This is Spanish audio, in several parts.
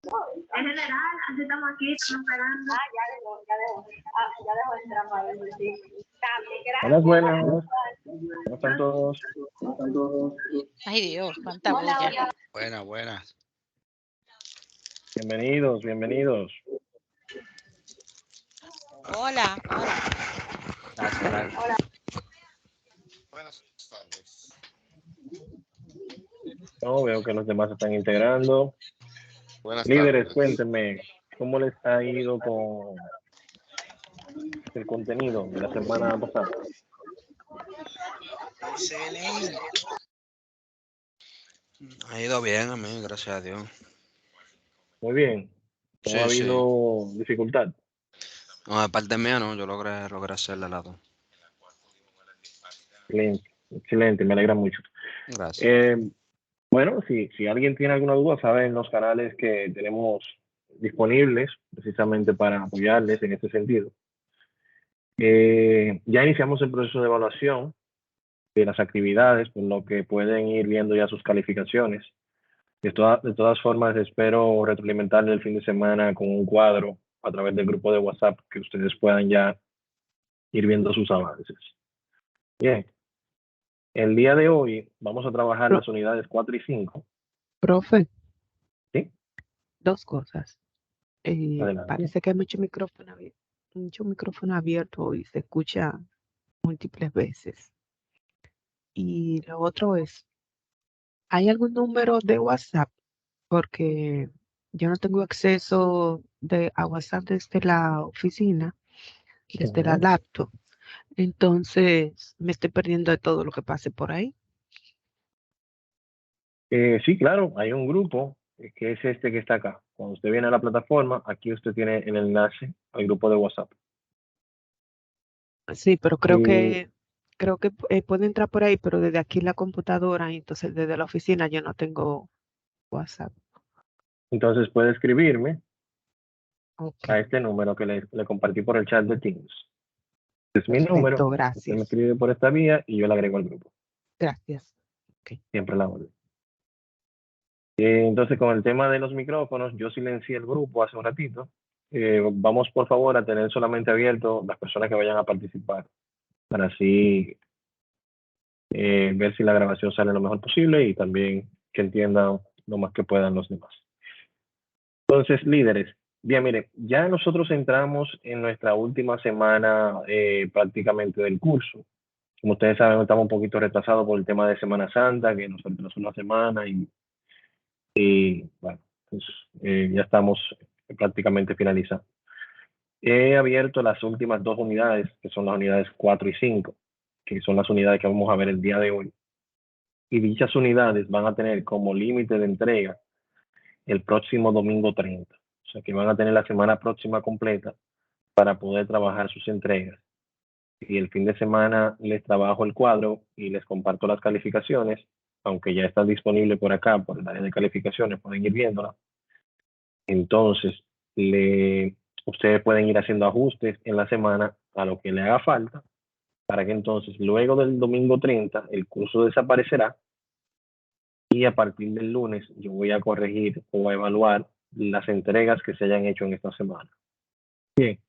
En general, así estamos aquí, estamos esperando. Ya dejó el drama de sí. Buenas, buenas. ¿Cómo están todos? Ay, Dios, cuánta bulla. Buenas, buenas. Bienvenidos, bienvenidos. Hola, hola. Gracias, gracias. Hola. Buenas tardes. No, veo que los demás se están integrando. Buenas Líderes, tardes. cuéntenme, ¿cómo les ha ido con el contenido de la semana pasada? Excelente. Ha ido bien a mí, gracias a Dios. Muy bien. ¿No Sí, ha sí. habido dificultad? No, de parte mía no, yo logré hacerle la dos. Excelente, excelente, me alegra mucho. Gracias. Bueno, si alguien tiene alguna duda, saben los canales que tenemos disponibles precisamente para apoyarles en este sentido. Ya iniciamos el proceso de evaluación de las actividades, por lo que pueden ir viendo ya sus calificaciones. De todas formas, espero retroalimentarle el fin de semana con un cuadro a través del grupo de WhatsApp que ustedes puedan ya ir viendo sus avances. Bien. El día de hoy vamos a trabajar las unidades 4 y 5. Profe, ¿Sí? dos cosas. Adelante. Parece que hay mucho micrófono abierto y se escucha múltiples veces. Y lo otro es, ¿hay algún número de WhatsApp? Porque yo no tengo acceso a WhatsApp desde la oficina, desde la laptop. Entonces me estoy perdiendo de todo lo que pase por ahí. Sí, claro, hay un grupo que es este que está acá. Cuando usted viene a la plataforma, aquí usted tiene el enlace al grupo de WhatsApp. Sí, pero creo Y que puede entrar por ahí, pero desde aquí la computadora, y entonces desde la oficina yo no tengo WhatsApp. entonces puede escribirme Ok, a este número que le compartí por el chat de Teams. Es mi número, perfecto, usted me gracias. escribe por esta vía y yo le agrego al grupo. Gracias. Ok. Siempre la orden. Entonces, con el tema de los micrófonos, yo silencié el grupo hace un ratito. Vamos, por favor, a tener solamente abierto las personas que vayan a participar, para así ver si la grabación sale lo mejor posible y también que entiendan lo más que puedan los demás. Entonces, líderes, bien, mire, ya nosotros entramos en nuestra última semana prácticamente del curso. Como ustedes saben, estamos un poquito retrasados por el tema de Semana Santa, que nos retrasó una semana y bueno, pues ya estamos prácticamente finalizando. He abierto las últimas dos unidades, que son las unidades 4 y 5, que son las unidades que vamos a ver el día de hoy. Y dichas unidades van a tener como límite de entrega el próximo domingo 30. O sea que van a tener la semana próxima completa para poder trabajar sus entregas. Y el fin de semana les trabajo el cuadro y les comparto las calificaciones, aunque ya está disponible por acá, por el área de calificaciones, pueden ir viéndola. Entonces, ustedes pueden ir haciendo ajustes en la semana a lo que le haga falta, para que entonces luego del domingo 30 el curso desaparecerá y a partir del lunes yo voy a corregir o a evaluar las entregas que se hayan hecho en esta semana. Bien,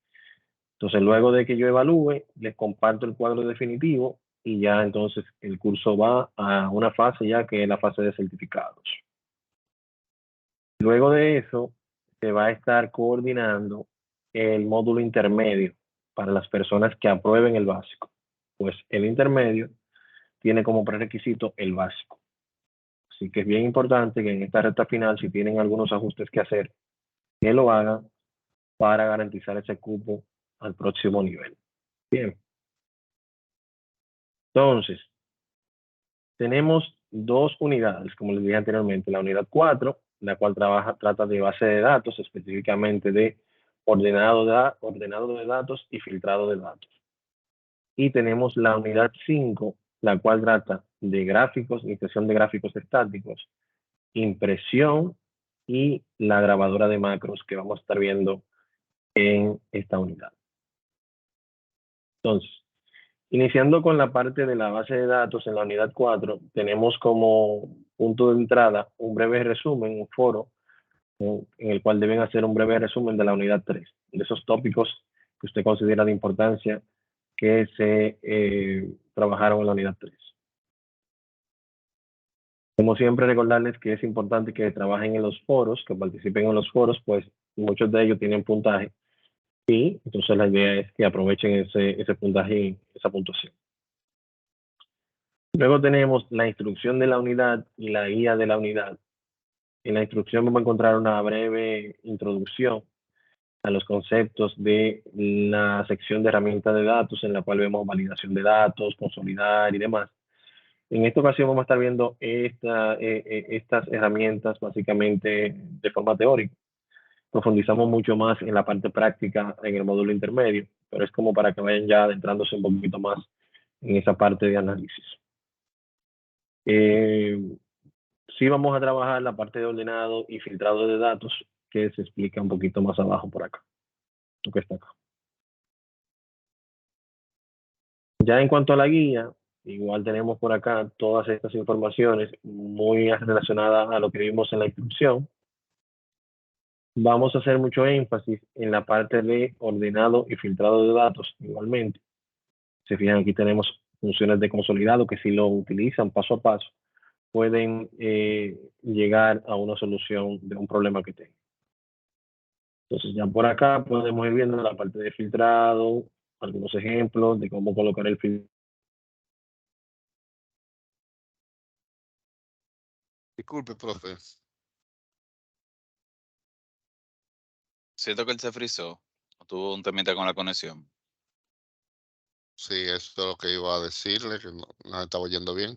entonces luego de que yo evalúe, les comparto el cuadro definitivo y ya entonces el curso va a una fase ya que es la fase de certificados. Luego de eso, se va a estar coordinando el módulo intermedio para las personas que aprueben el básico. Pues el intermedio tiene como prerequisito el básico. Así que es bien importante que en esta recta final, si tienen algunos ajustes que hacer, que lo hagan para garantizar ese cupo al próximo nivel. Bien. Entonces, tenemos dos unidades, como les dije anteriormente. La unidad 4, la cual trata de base de datos, específicamente de ordenado de datos y filtrado de datos. Y tenemos la unidad 5, la cual trata de gráficos, impresión de gráficos estáticos, impresión y la grabadora de macros que vamos a estar viendo en esta unidad. Entonces, iniciando con la parte de la base de datos en la unidad 4, tenemos como punto de entrada un breve resumen, un foro en el cual deben hacer un breve resumen de la unidad 3, de esos tópicos que usted considera de importancia que se trabajaron en la unidad 3. Como siempre, recordarles que es importante que trabajen en los foros, que participen en los foros, pues muchos de ellos tienen puntaje y entonces la idea es que aprovechen ese puntaje y esa puntuación. Luego tenemos la instrucción de la unidad y la guía de la unidad. En la instrucción vamos a encontrar una breve introducción a los conceptos de la sección de herramientas de datos, en la cual vemos validación de datos, consolidar y demás. En esta ocasión vamos a estar viendo estas herramientas básicamente de forma teórica. Profundizamos mucho más en la parte práctica en el módulo intermedio, pero es como para que vayan ya adentrándose un poquito más en esa parte de análisis. Sí vamos a trabajar la parte de ordenado y filtrado de datos, que se explica un poquito más abajo por acá. Tú que está acá. Ya en cuanto a la guía, igual tenemos por acá todas estas informaciones muy relacionadas a lo que vimos en la instrucción. Vamos a hacer mucho énfasis en la parte de ordenado y filtrado de datos igualmente. Se fijan, aquí tenemos funciones de consolidado que si lo utilizan paso a paso, pueden llegar a una solución de un problema que tengan. Entonces ya por acá podemos ir viendo la parte de filtrado, algunos ejemplos de cómo colocar el filtro. Disculpe, profe. Siento que él se frizó. Tuvo un temita con la conexión. Sí, eso es lo que iba a decirle, que no estaba oyendo bien.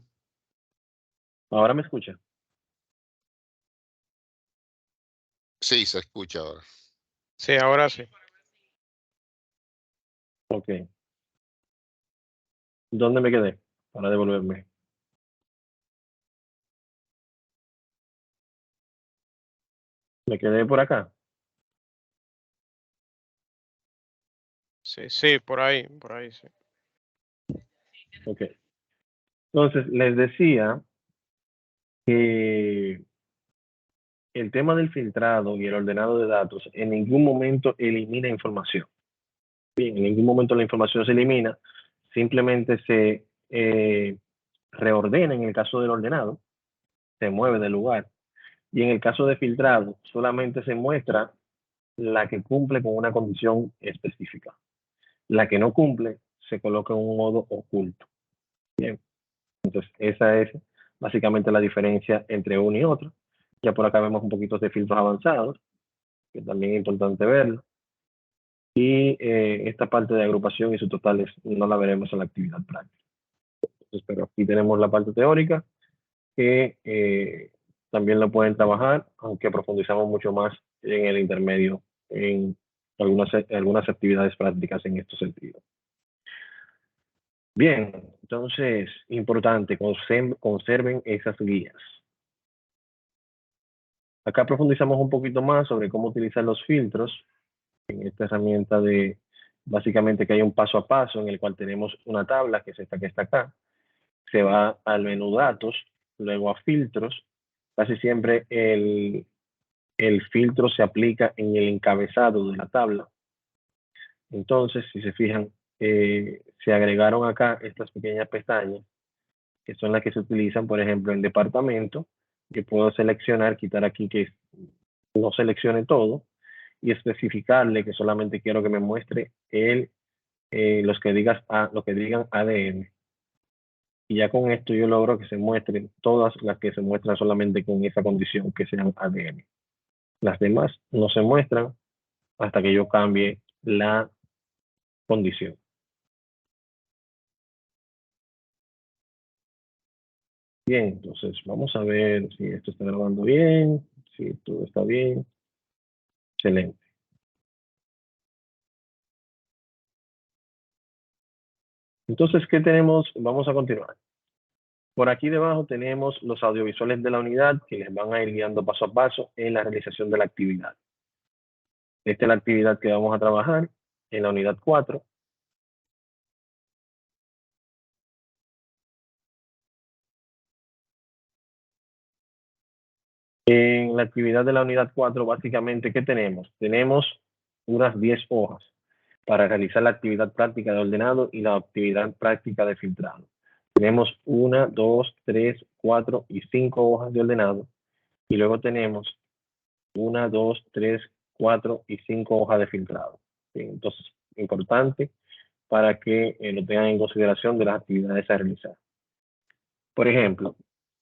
Ahora me escucha. Sí, se escucha ahora. Sí, ahora sí. Ok. ¿Dónde me quedé? Para devolverme. Me quedé por acá. Sí, por ahí, sí. Ok. Entonces, les decía que el tema del filtrado y el ordenado de datos en ningún momento elimina información. Bien, en ningún momento la información se elimina, simplemente se reordena en el caso del ordenado, se mueve del lugar. Y en el caso de filtrado, solamente se muestra la que cumple con una condición específica. La que no cumple se coloca en un modo oculto. Bien, entonces esa es básicamente la diferencia entre uno y otro. Ya por acá vemos un poquito de filtros avanzados, que también es importante verlo. Y esta parte de agrupación y sus totales no la veremos en la actividad práctica. Entonces, pero aquí tenemos la parte teórica, que también lo pueden trabajar, aunque profundizamos mucho más en el intermedio, en algunas actividades prácticas en estos sentidos. Bien, entonces, importante, conserven esas guías. Acá profundizamos un poquito más sobre cómo utilizar los filtros en esta herramienta de, básicamente que hay un paso a paso en el cual tenemos una tabla, que es esta que está acá, se va al menú datos, luego a filtros, casi siempre el filtro se aplica en el encabezado de la tabla. Entonces, si se fijan, se agregaron acá estas pequeñas pestañas, que son las que se utilizan, por ejemplo, en departamento. Yo puedo seleccionar, quitar aquí que no seleccione todo y especificarle que solamente quiero que me muestre los que digan ADN. Y ya con esto yo logro que se muestren todas las que se muestran solamente con esa condición, que sean ADN. Las demás no se muestran hasta que yo cambie la condición. Bien, entonces vamos a ver si esto está grabando bien, si todo está bien. Excelente. Entonces, ¿qué tenemos? Vamos a continuar. Por aquí debajo tenemos los audiovisuales de la unidad que les van a ir guiando paso a paso en la realización de la actividad. Esta es la actividad que vamos a trabajar en la unidad 4. En en la actividad de la unidad 4, básicamente, ¿qué tenemos? Tenemos unas 10 hojas para realizar la actividad práctica de ordenado y la actividad práctica de filtrado. Tenemos 1, 2, 3, 4 y 5 hojas de ordenado. Y luego tenemos 1, 2, 3, 4 y 5 hojas de filtrado. Bien, entonces, importante para que lo tengan en consideración de las actividades a realizar. Por ejemplo,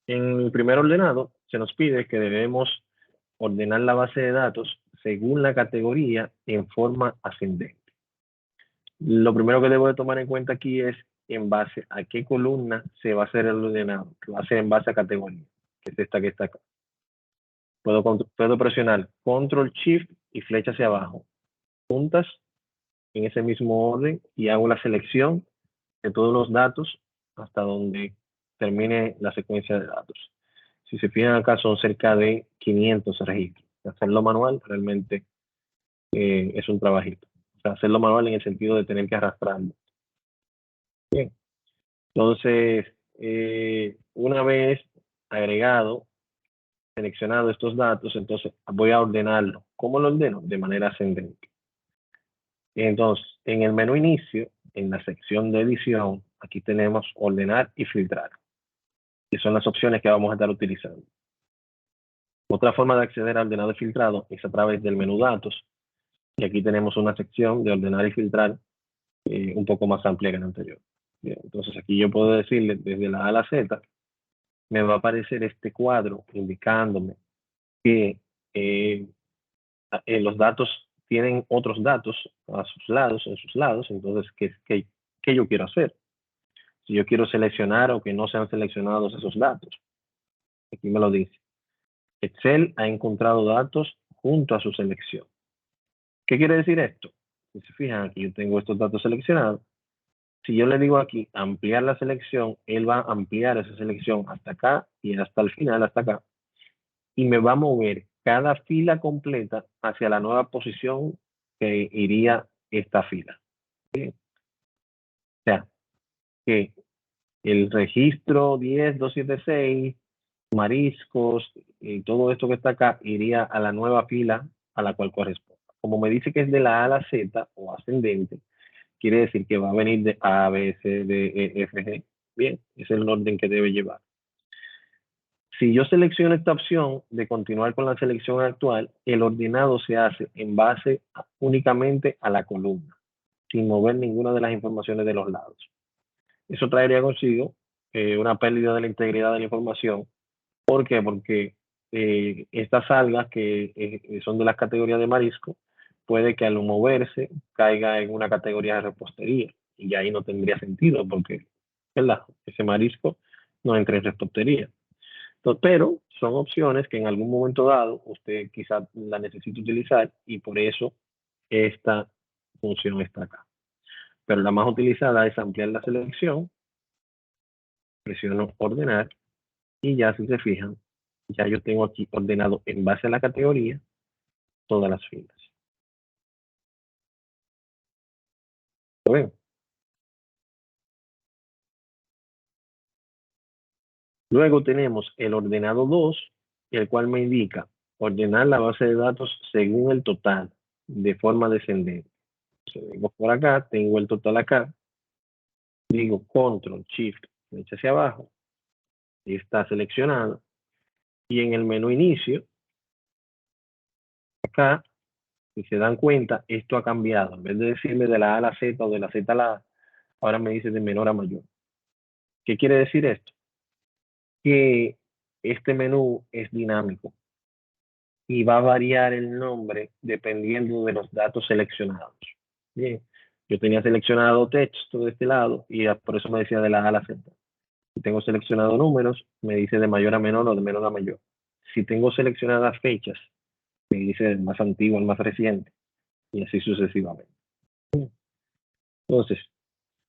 en el primer ordenado se nos pide que debemos ordenar la base de datos según la categoría en forma ascendente. Lo primero que debo de tomar en cuenta aquí es en base a qué columna se va a hacer el ordenado, que va a ser en base a categoría, que es esta que está acá. Puedo presionar Control Shift y flecha hacia abajo, juntas en ese mismo orden, y hago la selección de todos los datos hasta donde termine la secuencia de datos. Si se fijan acá son cerca de 500 registros. Hacerlo manual realmente es un trabajito. O sea, hacerlo manual en el sentido de tener que arrastrarlo. Bien. Entonces, una vez agregado, seleccionado estos datos, entonces voy a ordenarlo. ¿Cómo lo ordeno? De manera ascendente. Entonces, en el menú inicio, en la sección de edición, aquí tenemos ordenar y filtrar, que son las opciones que vamos a estar utilizando. Otra forma de acceder al ordenado y filtrado es a través del menú datos, y aquí tenemos una sección de ordenar y filtrar un poco más amplia que la anterior. Bien, entonces aquí yo puedo decirle desde la A a la Z, me va a aparecer este cuadro indicándome que los datos tienen otros datos a sus lados, en sus lados. Entonces, ¿qué yo quiero hacer? Si yo quiero seleccionar o que no sean seleccionados esos datos. Aquí me lo dice. Excel ha encontrado datos junto a su selección. ¿Qué quiere decir esto? Si se fijan, aquí yo tengo estos datos seleccionados. Si yo le digo aquí ampliar la selección, él va a ampliar esa selección hasta acá y hasta el final, hasta acá. Y me va a mover cada fila completa hacia la nueva posición que iría esta fila. Bien. O sea, que el registro 10276, mariscos y todo esto que está acá iría a la nueva fila a la cual corresponde. Como me dice que es de la A a la Z o ascendente, quiere decir que va a venir de A, B, C, D, E, F, G. Bien, ese es el orden que debe llevar. Si yo selecciono esta opción de continuar con la selección actual, el ordenado se hace en base únicamente a la columna, sin mover ninguna de las informaciones de los lados. Eso traería consigo una pérdida de la integridad de la información. ¿Por qué? Porque estas algas que son de las categorías de marisco, puede que al moverse caiga en una categoría de repostería, y ahí no tendría sentido porque, ¿verdad?, ese marisco no entra en repostería. Pero son opciones que en algún momento dado usted quizá la necesite utilizar, y por eso esta función está acá. Pero la más utilizada es ampliar la selección, presiono ordenar, y ya si se fijan, ya yo tengo aquí ordenado en base a la categoría todas las filas. ¿Lo ven? Luego tenemos el ordenado 2, el cual me indica ordenar la base de datos según el total, de forma descendente. Entonces, vengo por acá, tengo el total acá, digo Control, Shift, flecha hacia abajo, está seleccionado, y en el menú inicio, acá, si se dan cuenta, esto ha cambiado. En vez de decirme de la A a la Z o de la Z a la A, ahora me dice de menor a mayor. ¿Qué quiere decir esto? Que este menú es dinámico y va a variar el nombre dependiendo de los datos seleccionados. Bien, yo tenía seleccionado texto de este lado y por eso me decía de la A a la Z. Si tengo seleccionado números, me dice de mayor a menor o de menor a mayor. Si tengo seleccionadas fechas, me dice del más antiguo al más reciente, y así sucesivamente. Entonces,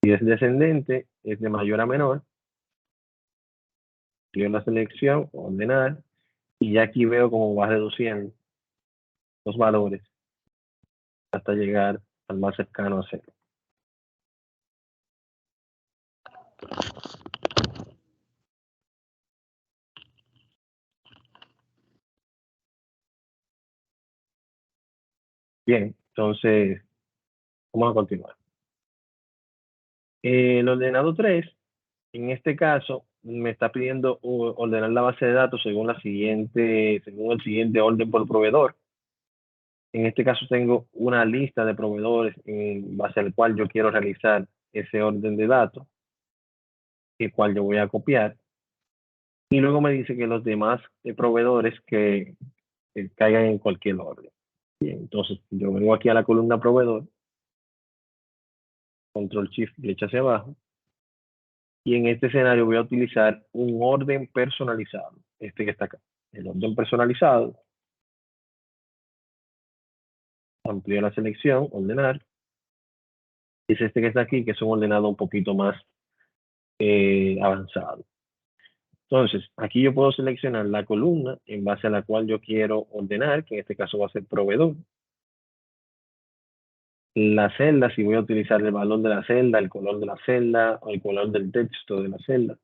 si es descendente, es de mayor a menor. Yo en la selección, ordenar, y ya aquí veo cómo va reduciendo los valores hasta llegar al más cercano a 0. Bien, entonces vamos a continuar. El ordenado 3, en este caso, me está pidiendo ordenar la base de datos según el siguiente orden por proveedor. En este caso tengo una lista de proveedores en base al cual yo quiero realizar ese orden de datos, el cual yo voy a copiar. Y luego me dice que los demás proveedores que caigan en cualquier orden. Bien, entonces yo vengo aquí a la columna proveedor, control shift, flecha hacia abajo, y en este escenario voy a utilizar un orden personalizado, este que está acá. El orden personalizado, amplío la selección, ordenar, es este que está aquí, que es un ordenado un poquito más avanzado. Entonces, aquí yo puedo seleccionar la columna en base a la cual yo quiero ordenar, que en este caso va a ser proveedor. La celda, si voy a utilizar el valor de la celda, el color de la celda, o el color del texto de la celda,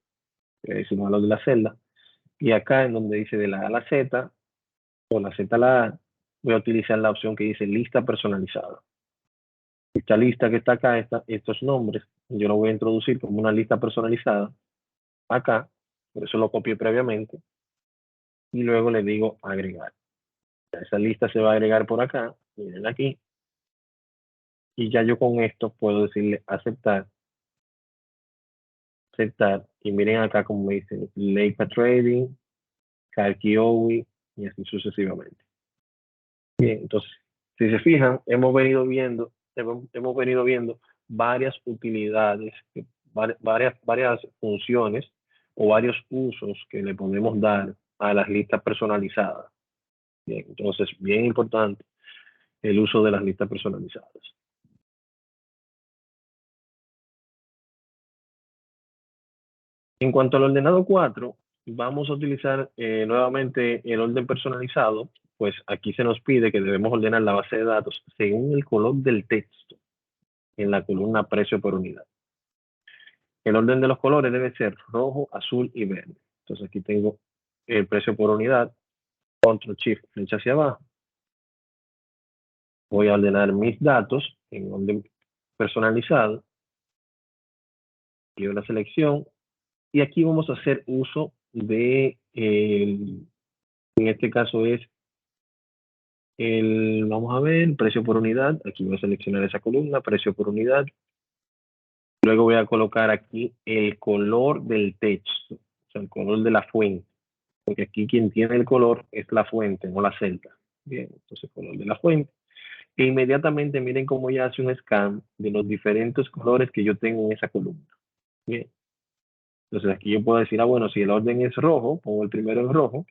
que es el valor de la celda. Y acá en donde dice de la A a la Z, o la Z a la A, voy a utilizar la opción que dice lista personalizada. Esta lista que está acá, estos nombres, yo lo voy a introducir como una lista personalizada acá, por eso lo copié previamente, y luego le digo agregar. Esa lista se va a agregar por acá, miren aquí, y ya yo con esto puedo decirle aceptar, y miren acá como me dice Leica Trading, Kiowi, y así sucesivamente. Bien, entonces, si se fijan, hemos venido viendo varias utilidades, varias funciones o varios usos que le podemos dar a las listas personalizadas. Bien, entonces, bien importante el uso de las listas personalizadas. En cuanto al ordenado 4, vamos a utilizar nuevamente el orden personalizado, pues aquí se nos pide que debemos ordenar la base de datos según el color del texto en la columna precio por unidad. El orden de los colores debe ser rojo, azul y verde. Entonces aquí tengo el precio por unidad, control shift, flecha hacia abajo. Voy a ordenar mis datos en orden personalizado. Quiero la selección. Y aquí vamos a hacer uso de, en este caso es vamos a ver, precio por unidad. Aquí voy a seleccionar esa columna, precio por unidad. Luego voy a colocar aquí el color del texto, o sea, el color de la fuente. Porque aquí quien tiene el color es la fuente, no la celda. Bien, entonces color de la fuente. E inmediatamente miren cómo ya hace un scan de los diferentes colores que yo tengo en esa columna. Bien. Entonces aquí yo puedo decir, bueno, si el orden es rojo, pongo el primero en rojo.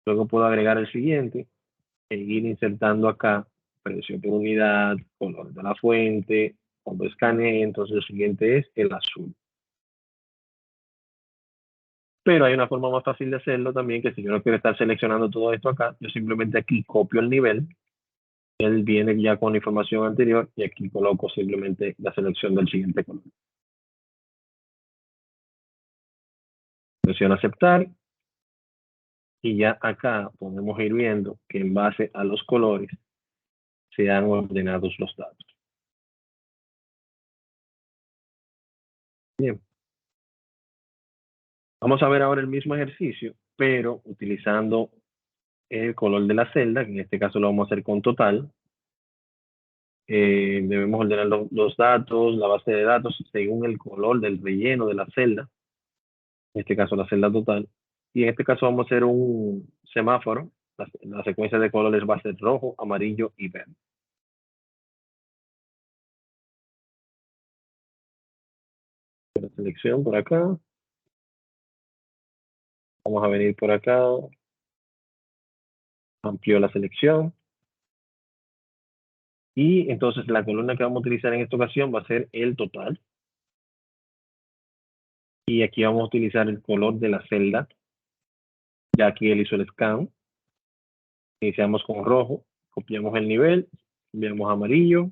Luego puedo agregar el siguiente e ir insertando acá precio por unidad, color de la fuente. Cuando escanee, entonces el siguiente es el azul. Pero hay una forma más fácil de hacerlo también, que si yo no quiero estar seleccionando todo esto acá, yo simplemente aquí copio el nivel. Él viene ya con la información anterior y aquí coloco simplemente la selección del siguiente color. Presiono aceptar y ya acá podemos ir viendo que en base a los colores se han ordenados los datos. Bien. Vamos a ver ahora el mismo ejercicio, pero utilizando el color de la celda, que en este caso lo vamos a hacer con total. Debemos ordenar los datos, la base de datos, según el color del relleno de la celda. En este caso la celda total. Y en este caso vamos a hacer un semáforo. La secuencia de colores va a ser rojo, amarillo y verde. La selección por acá. Vamos a venir por acá. Amplío la selección. Y entonces la columna que vamos a utilizar en esta ocasión va a ser el total. Y aquí vamos a utilizar el color de la celda. Ya aquí él hizo el scan. Iniciamos con rojo. Copiamos el nivel. Cambiamos a amarillo.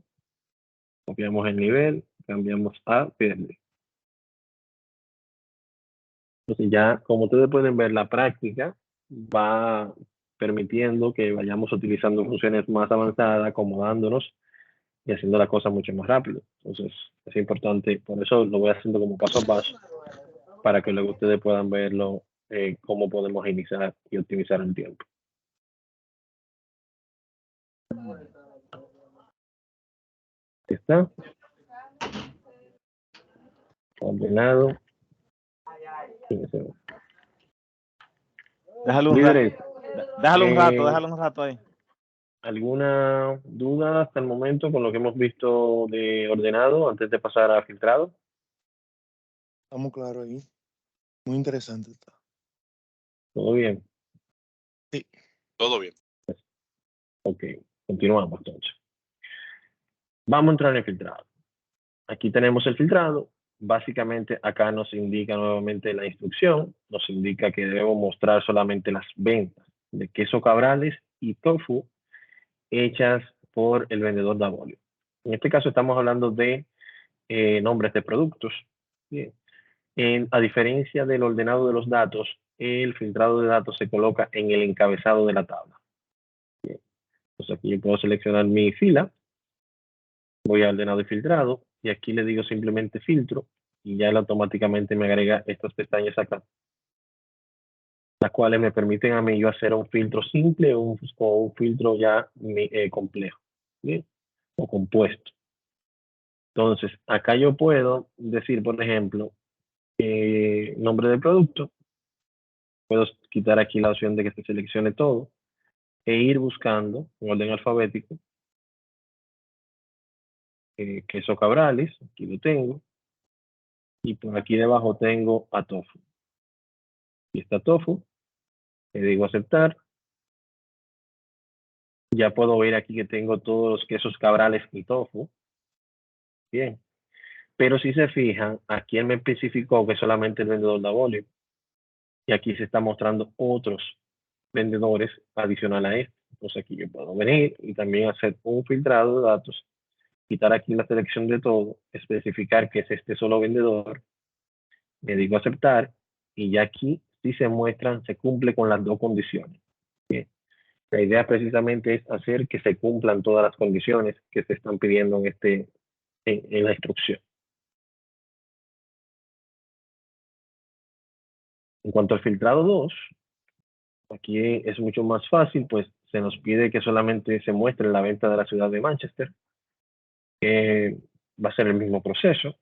Copiamos el nivel. Cambiamos a verde. Entonces ya, como ustedes pueden ver, la práctica va permitiendo que vayamos utilizando funciones más avanzadas, acomodándonos y haciendo la cosa mucho más rápido. Entonces, es importante, por eso lo voy haciendo como paso a paso, para que luego ustedes puedan verlo, cómo podemos iniciar y optimizar el tiempo. ¿Está? Ordenado. Déjalo un Líderes, rato. Déjalo un rato ahí. ¿alguna duda hasta el momento con lo que hemos visto de ordenado antes de pasar a filtrado? Estamos claros ahí. Muy interesante está. ¿Todo bien? Todo bien. Ok, continuamos entonces. Vamos a entrar en el filtrado. Aquí tenemos el filtrado. Básicamente acá nos indica nuevamente la instrucción. Nos indica que debemos mostrar solamente las ventas de queso cabrales y tofu hechas por el vendedor Davolio. En este caso estamos hablando de nombres de productos. Bien. A diferencia del ordenado de los datos, el filtrado de datos se coloca en el encabezado de la tabla. Bien. Entonces aquí yo puedo seleccionar mi fila, voy a ordenado y filtrado, y aquí le digo simplemente filtro, y ya él automáticamente me agrega estas pestañas acá, las cuales me permiten a mí yo hacer un filtro simple o un filtro ya complejo, ¿bien? O compuesto. Entonces, acá yo puedo decir, por ejemplo, nombre del producto. Puedo quitar aquí la opción de que se seleccione todo e ir buscando en orden alfabético queso cabrales, aquí lo tengo, y por aquí debajo tengo a tofu. Y está tofu, le digo aceptar. Ya puedo ver aquí que tengo todos los quesos cabrales y tofu. Bien. Pero si se fijan, aquí él me especificó que solamente el vendedor Davolio. Y aquí se está mostrando otros vendedores adicional a esto. Entonces aquí yo puedo venir y también hacer un filtrado de datos, quitar aquí la selección de todo, especificar que es este solo vendedor, le digo aceptar, y ya aquí si se muestran, se cumple con las dos condiciones. Bien. La idea precisamente es hacer que se cumplan todas las condiciones que se están pidiendo en la instrucción. En cuanto al filtrado 2, aquí es mucho más fácil, pues se nos pide que solamente se muestre la venta de la ciudad de Manchester. Va a ser el mismo proceso.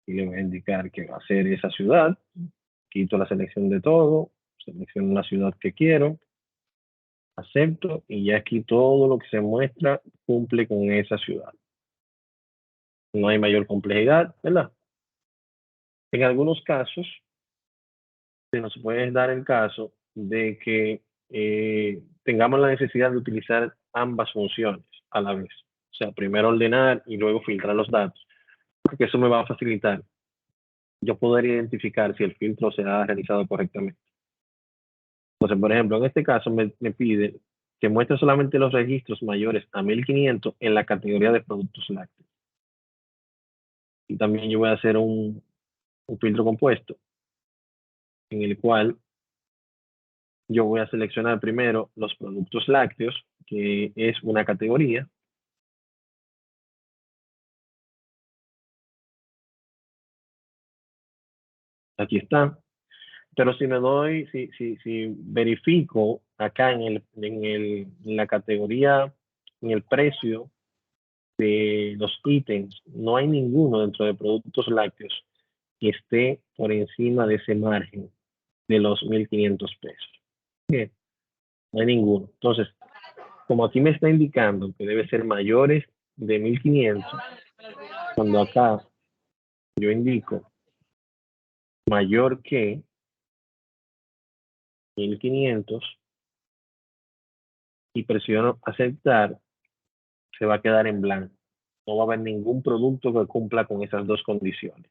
Y le voy a indicar que va a ser esa ciudad. Quito la selección de todo, selecciono la ciudad que quiero, acepto, y ya aquí todo lo que se muestra cumple con esa ciudad. No hay mayor complejidad, ¿verdad? En algunos casos, se nos puede dar el caso de que tengamos la necesidad de utilizar ambas funciones a la vez. O sea, primero ordenar y luego filtrar los datos, porque eso me va a facilitar. Yo poder identificar si el filtro se ha realizado correctamente. Entonces, por ejemplo, en este caso me pide que muestre solamente los registros mayores a 1500 en la categoría de productos lácteos. Y también yo voy a hacer un filtro compuesto, en el cual yo voy a seleccionar primero los productos lácteos, que es una categoría. Aquí está. Pero si me doy, si verifico acá en la categoría, en el precio de los ítems, no hay ninguno dentro de productos lácteos que esté por encima de ese margen de los 1500 pesos. Bien, no hay ninguno. Entonces, como aquí me está indicando que debe ser mayores de 1500, cuando acá yo indico mayor que 1500 y presiono aceptar, se va a quedar en blanco. No va a haber ningún producto que cumpla con esas dos condiciones.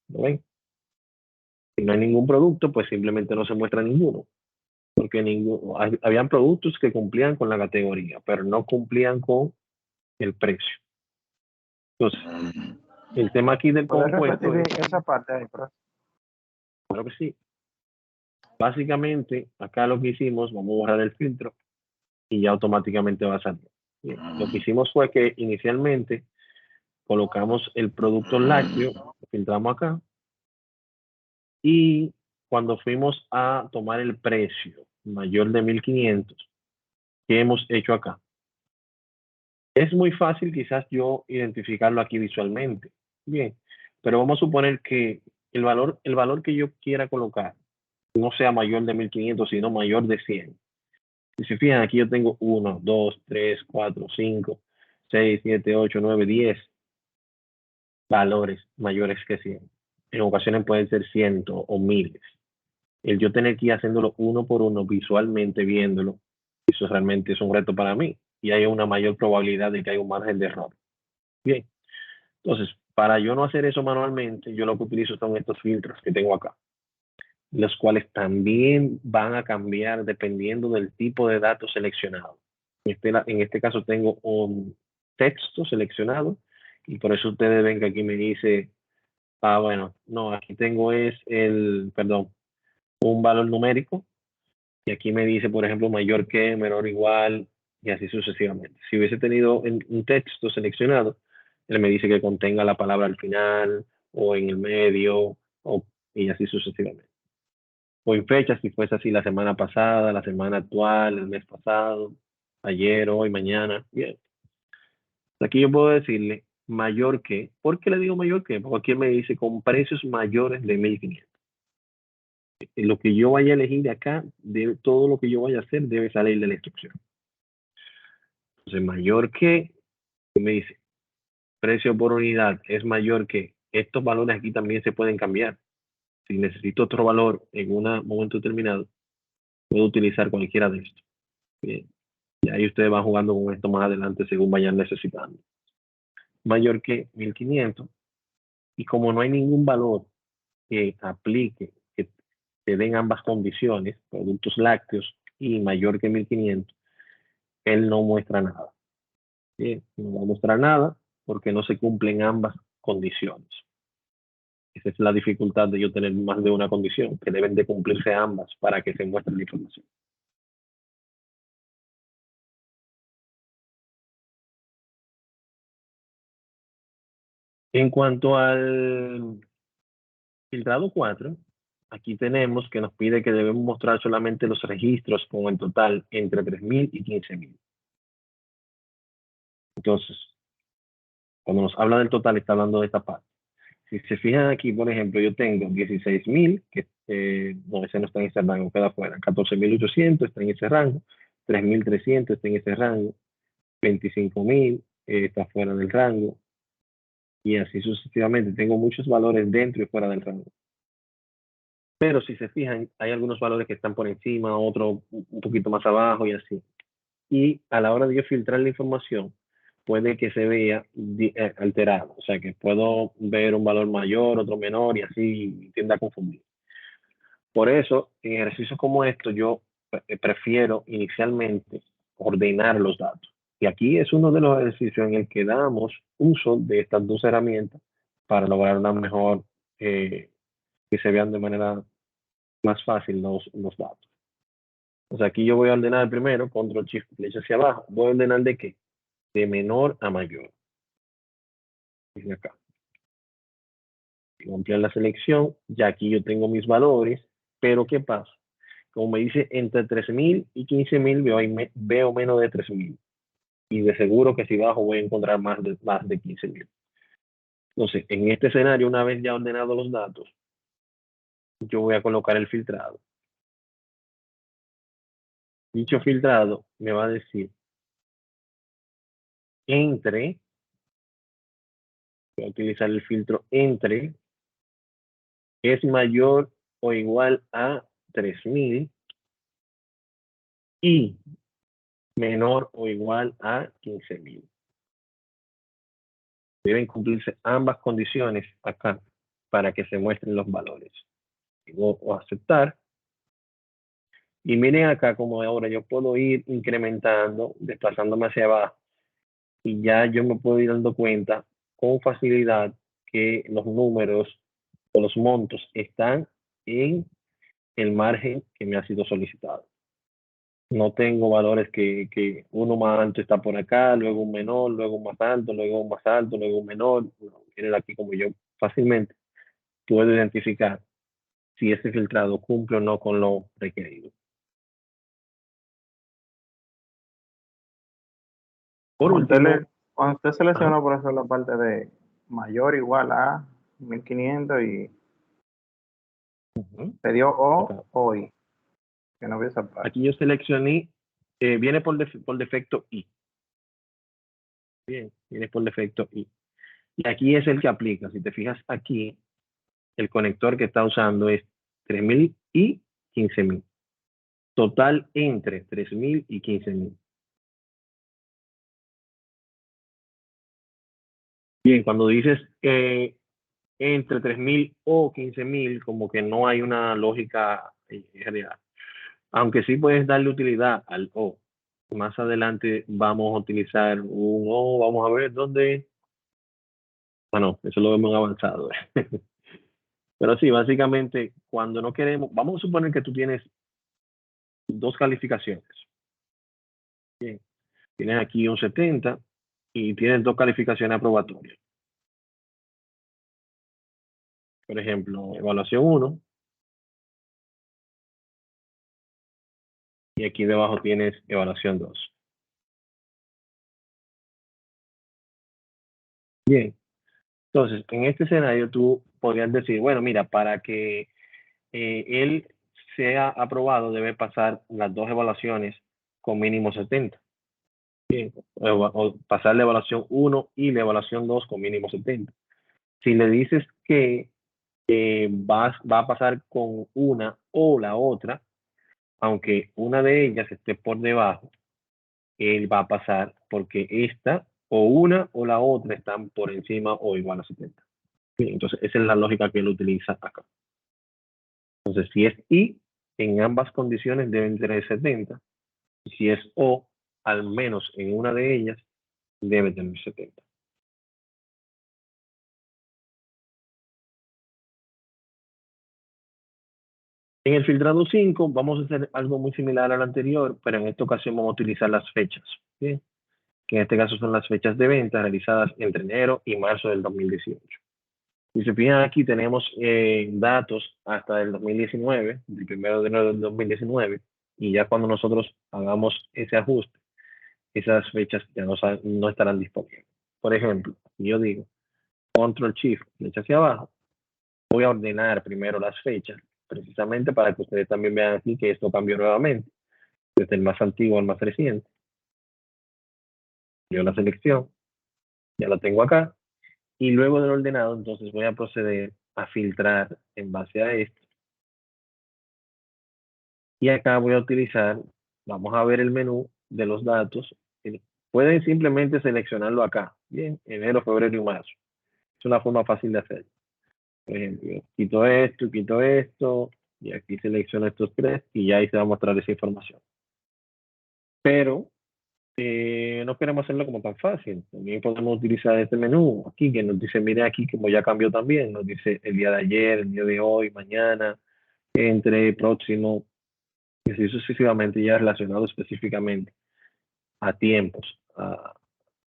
¿Lo ven? Si no hay ningún producto, pues simplemente no se muestra ninguno. Porque habían productos que cumplían con la categoría, pero no cumplían con el precio. Entonces, el tema aquí del ¿Puedes compuesto repetir es, esa parte ahí, profe? claro que sí. Básicamente, acá lo que hicimos, vamos a borrar el filtro y ya automáticamente va a salir. Bien, lo que hicimos fue que inicialmente colocamos el producto lácteo, lo filtramos acá, y cuando fuimos a tomar el precio mayor de 1500, ¿qué hemos hecho acá? Es muy fácil quizás yo identificarlo aquí visualmente. Bien, pero vamos a suponer que el valor que yo quiera colocar no sea mayor de 1500, sino mayor de 100. Si se fijan, aquí yo tengo 1, 2, 3, 4, 5, 6, 7, 8, 9, 10 valores mayores que 100. En ocasiones pueden ser cientos o miles. El yo tener que ir haciéndolo uno por uno, visualmente viéndolo, eso realmente es un reto para mí. Y hay una mayor probabilidad de que haya un margen de error. Bien, entonces, para yo no hacer eso manualmente, yo lo que utilizo son estos filtros que tengo acá, los cuales también van a cambiar dependiendo del tipo de datos seleccionado. En este caso tengo un texto seleccionado y por eso ustedes ven que aquí me dice, bueno, no, aquí tengo perdón, un valor numérico y aquí me dice, por ejemplo, mayor que, menor, igual y así sucesivamente. Si hubiese tenido un texto seleccionado, él me dice que contenga la palabra al final o en el medio y así sucesivamente. O en fechas, si fuese así la semana pasada, la semana actual, el mes pasado, ayer, hoy, mañana. Bien. Aquí yo puedo decirle mayor que. ¿Por qué le digo mayor que? Porque aquí me dice con precios mayores de 1500. Lo que yo vaya a elegir de acá, todo lo que yo vaya a hacer debe salir de la instrucción. Entonces, mayor que, me dice, precio por unidad es mayor que. Estos valores aquí también se pueden cambiar. Si necesito otro valor en un momento determinado, puedo utilizar cualquiera de estos. Bien. Y ahí ustedes van jugando con esto más adelante según vayan necesitando. Mayor que 1500. Y como no hay ningún valor que aplique, que te den ambas condiciones, productos lácteos y mayor que 1500, él no muestra nada. Bien, no va a mostrar nada porque no se cumplen ambas condiciones. Esa es la dificultad de yo tener más de una condición, que deben de cumplirse ambas para que se muestre la información. En cuanto al filtrado 4, aquí tenemos que nos pide que debemos mostrar solamente los registros con el total entre 3000 y 15000. Entonces, cuando nos habla del total, está hablando de esta parte. Si se fijan aquí, por ejemplo, yo tengo 16.000, que no, ese no está en ese rango, queda fuera. 14.800 está en ese rango. 3.300 está en ese rango. 25.000 está fuera del rango. Y así sucesivamente. Tengo muchos valores dentro y fuera del rango. Pero si se fijan, hay algunos valores que están por encima, otros un poquito más abajo y así. Y a la hora de yo filtrar la información, puede que se vea alterado. O sea, que puedo ver un valor mayor, otro menor y así tiende a confundir. Por eso, en ejercicios como estos, yo prefiero inicialmente ordenar los datos. Y aquí es uno de los ejercicios en el que damos uso de estas dos herramientas para lograr una mejor, que se vean de manera más fácil los datos. O sea, aquí yo voy a ordenar primero, control shift, flecha hacia abajo. ¿Voy a ordenar de qué? De menor a mayor. Desde acá. Ampliar la selección, ya aquí yo tengo mis valores, pero ¿qué pasa? Como me dice entre 3000 y 15000, veo menos de 3000. Y de seguro que si bajo voy a encontrar más de 15000. Entonces, en este escenario, una vez ya ordenado los datos, yo voy a colocar el filtrado. Dicho filtrado me va a decir entre, voy a utilizar el filtro entre, es mayor o igual a 3000 y menor o igual a 15000. Deben cumplirse ambas condiciones acá para que se muestren los valores. O aceptar. Y miren acá como ahora yo puedo ir incrementando, desplazándome hacia abajo. Y ya yo me puedo ir dando cuenta con facilidad que los números o los montos están en el margen que me ha sido solicitado. No tengo valores que uno más alto está por acá, luego un menor, luego un más alto, luego un más alto, luego un menor. No, miren aquí como yo fácilmente puedo identificar si ese filtrado cumple o no con lo requerido. Por último, Cuando usted seleccionó, por eso, la parte de mayor igual a 1500 y ujú, le dio acá. hoy, que no veo esa parte. Aquí yo seleccioné, viene por defecto I. Bien, viene por defecto I. Y aquí es el que aplica. Si te fijas aquí, el conector que está usando es 3000 y 15000. Total entre 3000 y 15000. Bien, cuando dices entre 3000 o 15000, como que no hay una lógica real. Aunque sí puedes darle utilidad al O. Más adelante vamos a utilizar un O, vamos a ver dónde. Bueno, eso lo hemos avanzado. Pero sí, básicamente, cuando no queremos, vamos a suponer que tú tienes dos calificaciones. Bien, tienes aquí un 70 y tienes dos calificaciones aprobatorias. Por ejemplo, evaluación 1. Y aquí debajo tienes evaluación 2. Bien, entonces, en este escenario tú podrías decir, bueno, mira, para que él sea aprobado debe pasar las dos evaluaciones con mínimo 70. Bien, o pasar la evaluación 1 y la evaluación 2 con mínimo 70. Si le dices que va a pasar con una o la otra, aunque una de ellas esté por debajo, él va a pasar porque esta o una o la otra están por encima o igual a 70. Bien, entonces, esa es la lógica que él utiliza acá. Entonces, si es I, en ambas condiciones deben tener 70. Y si es O, al menos en una de ellas, debe tener 70. En el filtrado 5 vamos a hacer algo muy similar al anterior, pero en esta ocasión vamos a utilizar las fechas. ¿Bien? Que en este caso son las fechas de venta realizadas entre enero y marzo del 2018. Si se fijan aquí tenemos datos hasta el 2019, el 1 de enero del 2019, y ya cuando nosotros hagamos ese ajuste, esas fechas ya no estarán disponibles. Por ejemplo, si yo digo Control Shift, flecha hacia abajo, voy a ordenar primero las fechas, precisamente para que ustedes también vean aquí que esto cambió nuevamente, desde el más antiguo al más reciente. Yo la selección, ya la tengo acá, y luego del ordenado, entonces voy a proceder a filtrar en base a esto. Y acá voy a utilizar, vamos a ver el menú de los datos. Pueden simplemente seleccionarlo acá. Bien, enero, febrero y marzo. Es una forma fácil de hacer. Por ejemplo, yo quito esto, y aquí selecciono estos tres, y ya ahí se va a mostrar esa información. Pero no queremos hacerlo como tan fácil. También podemos utilizar este menú aquí, que nos dice, mire aquí como ya cambió también. Nos dice el día de ayer, el día de hoy, mañana, entre, próximo, y así sucesivamente, ya relacionado específicamente a tiempos, a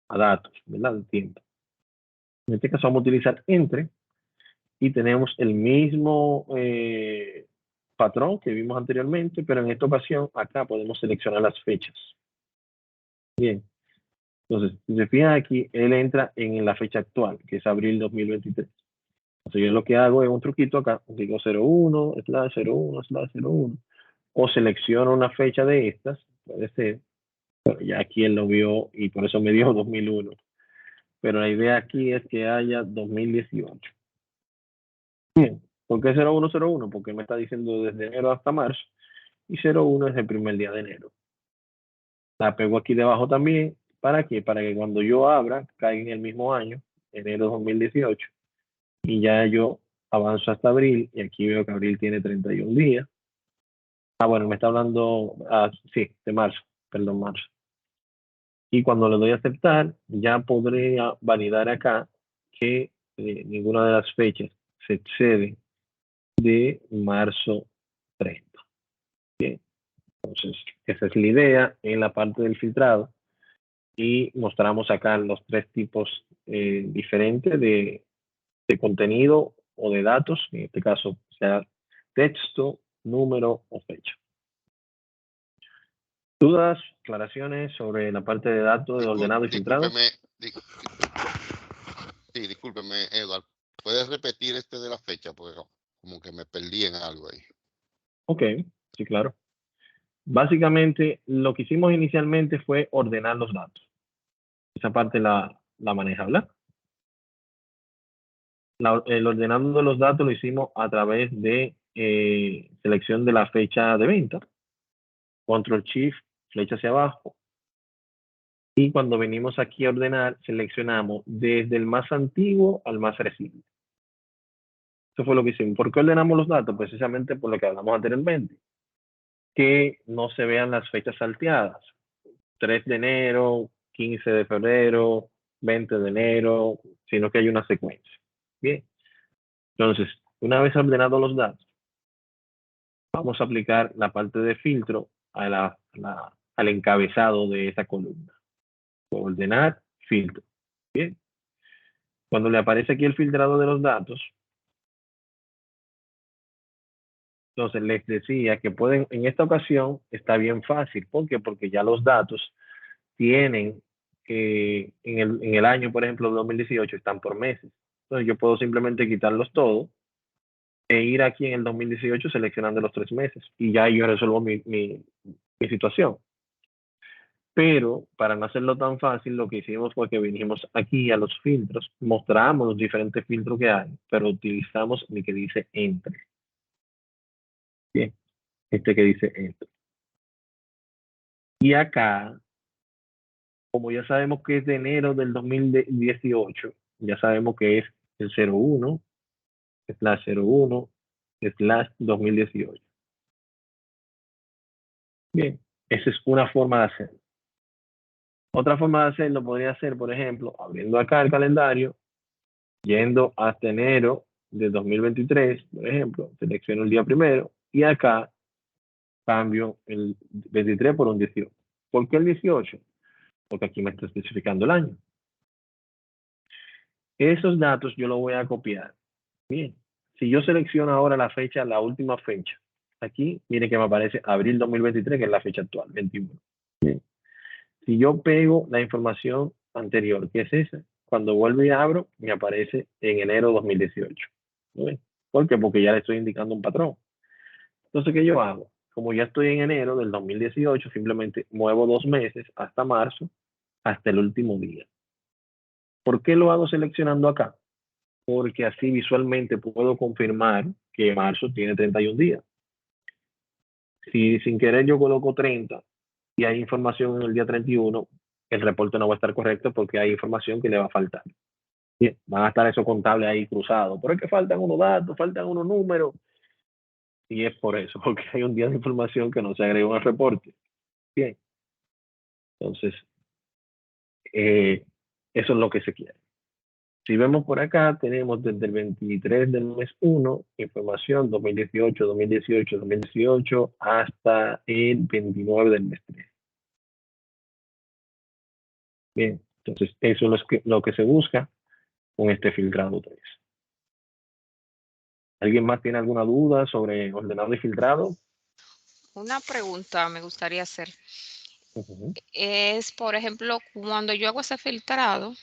datos, ¿verdad? De tiempo. En este caso vamos a utilizar entre y tenemos el mismo patrón que vimos anteriormente, pero en esta ocasión acá podemos seleccionar las fechas. Bien, entonces, si se fijan aquí, él entra en la fecha actual, que es abril 2023. Entonces yo lo que hago es un truquito acá, digo 01/01/01, o selecciono una fecha de estas, puede ser, pero ya aquí él lo vio y por eso me dio 2001. Pero la idea aquí es que haya 2018. Bien, ¿por qué 01/01? Porque me está diciendo desde enero hasta marzo y 01 es el primer día de enero. La pego aquí debajo también. ¿Para qué? Para que cuando yo abra caiga en el mismo año, enero 2018, y ya yo avanzo hasta abril y aquí veo que abril tiene 31 días. Bueno, me está hablando, sí, de marzo, perdón, marzo. Y cuando le doy a aceptar, ya podría validar acá que ninguna de las fechas se excede de marzo 30. Bien. Entonces, esa es la idea en la parte del filtrado. Y mostramos acá los 3 tipos diferentes de contenido o de datos, en este caso sea texto, número o fecha. ¿Dudas, aclaraciones sobre la parte de datos de ordenado y filtrado? Discúlpeme, Eduardo. ¿Puedes repetir de la fecha? Porque como que me perdí en algo ahí. Ok, sí, claro. Básicamente, lo que hicimos inicialmente fue ordenar los datos. Esa parte la maneja, ¿verdad? El ordenado de los datos lo hicimos a través de selección de la fecha de venta, control shift, flecha hacia abajo, y cuando venimos aquí a ordenar, seleccionamos desde el más antiguo al más reciente. Eso fue lo que hicimos. ¿Por qué ordenamos los datos? Precisamente por lo que hablamos anteriormente, que no se vean las fechas salteadas, 3 de enero, 15 de febrero, 20 de enero, sino que hay una secuencia. Bien. Entonces, una vez ordenados los datos, vamos a aplicar la parte de filtro al encabezado de esa columna. Ordenar, filtro. Bien. Cuando le aparece aquí el filtrado de los datos, entonces les decía que pueden, en esta ocasión está bien fácil. ¿Por qué? Porque ya los datos tienen, en el año, por ejemplo, 2018, están por meses. Entonces yo puedo simplemente quitarlos todos e ir aquí en el 2018 seleccionando los 3 meses y ya yo resuelvo mi situación. Pero para no hacerlo tan fácil, lo que hicimos fue que vinimos aquí a los filtros, mostramos los diferentes filtros que hay, pero utilizamos el que dice Enter. Bien, este que dice Enter. Y acá, como ya sabemos que es de enero del 2018, ya sabemos que es el 01/01/2018. Bien, esa es una forma de hacerlo. Otra forma de hacerlo podría ser, por ejemplo, abriendo acá el calendario, yendo hasta enero de 2023, por ejemplo, selecciono el día 1 y acá cambio el 23 por un 18. ¿Por qué el 18? Porque aquí me está especificando el año. Esos datos yo los voy a copiar. Bien, si yo selecciono ahora la fecha, la última fecha, aquí, miren que me aparece abril 2023, que es la fecha actual, 21. Bien. Si yo pego la información anterior, que es esa, cuando vuelvo y abro, me aparece en enero 2018. ¿No ven? ¿Por qué? Porque ya le estoy indicando un patrón. Entonces, ¿qué yo hago? Como ya estoy en enero del 2018, simplemente muevo 2 meses hasta marzo, hasta el último día. ¿Por qué lo hago seleccionando acá? Porque así visualmente puedo confirmar que marzo tiene 31 días. Si sin querer yo coloco 30 y hay información en el día 31, el reporte no va a estar correcto porque hay información que le va a faltar. Bien, van a estar esos contables ahí cruzados. Pero es que faltan unos datos, faltan unos números. Y es por eso, porque hay un día de información que no se agregó al reporte. Bien. Entonces, eso es lo que se quiere. Si vemos por acá, tenemos desde el 23 del mes 1, información 2018, 2018, 2018, hasta el 29 del mes 3. Bien, entonces eso es lo que se busca con este filtrado 3. ¿Alguien más tiene alguna duda sobre ordenado y filtrado? Una pregunta me gustaría hacer. Uh-huh. Es, por ejemplo, cuando yo hago ese filtrado,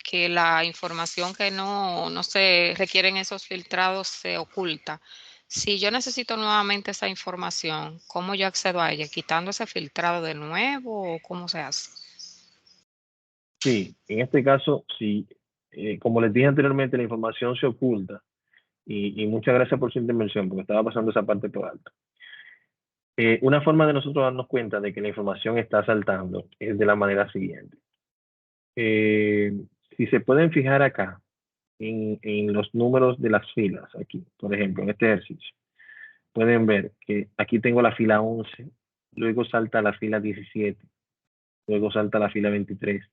que la información que no se requiere en esos filtrados se oculta. Si yo necesito nuevamente esa información, ¿cómo yo accedo a ella? ¿Quitando ese filtrado de nuevo o cómo se hace? Sí, en este caso, sí, como les dije anteriormente, la información se oculta. Y muchas gracias por su intervención, porque estaba pasando esa parte por alto. Una forma de nosotros darnos cuenta de que la información está saltando es de la manera siguiente. Si se pueden fijar acá, en los números de las filas, aquí, por ejemplo, en este ejercicio, pueden ver que aquí tengo la fila 11, luego salta la fila 17, luego salta la fila 23,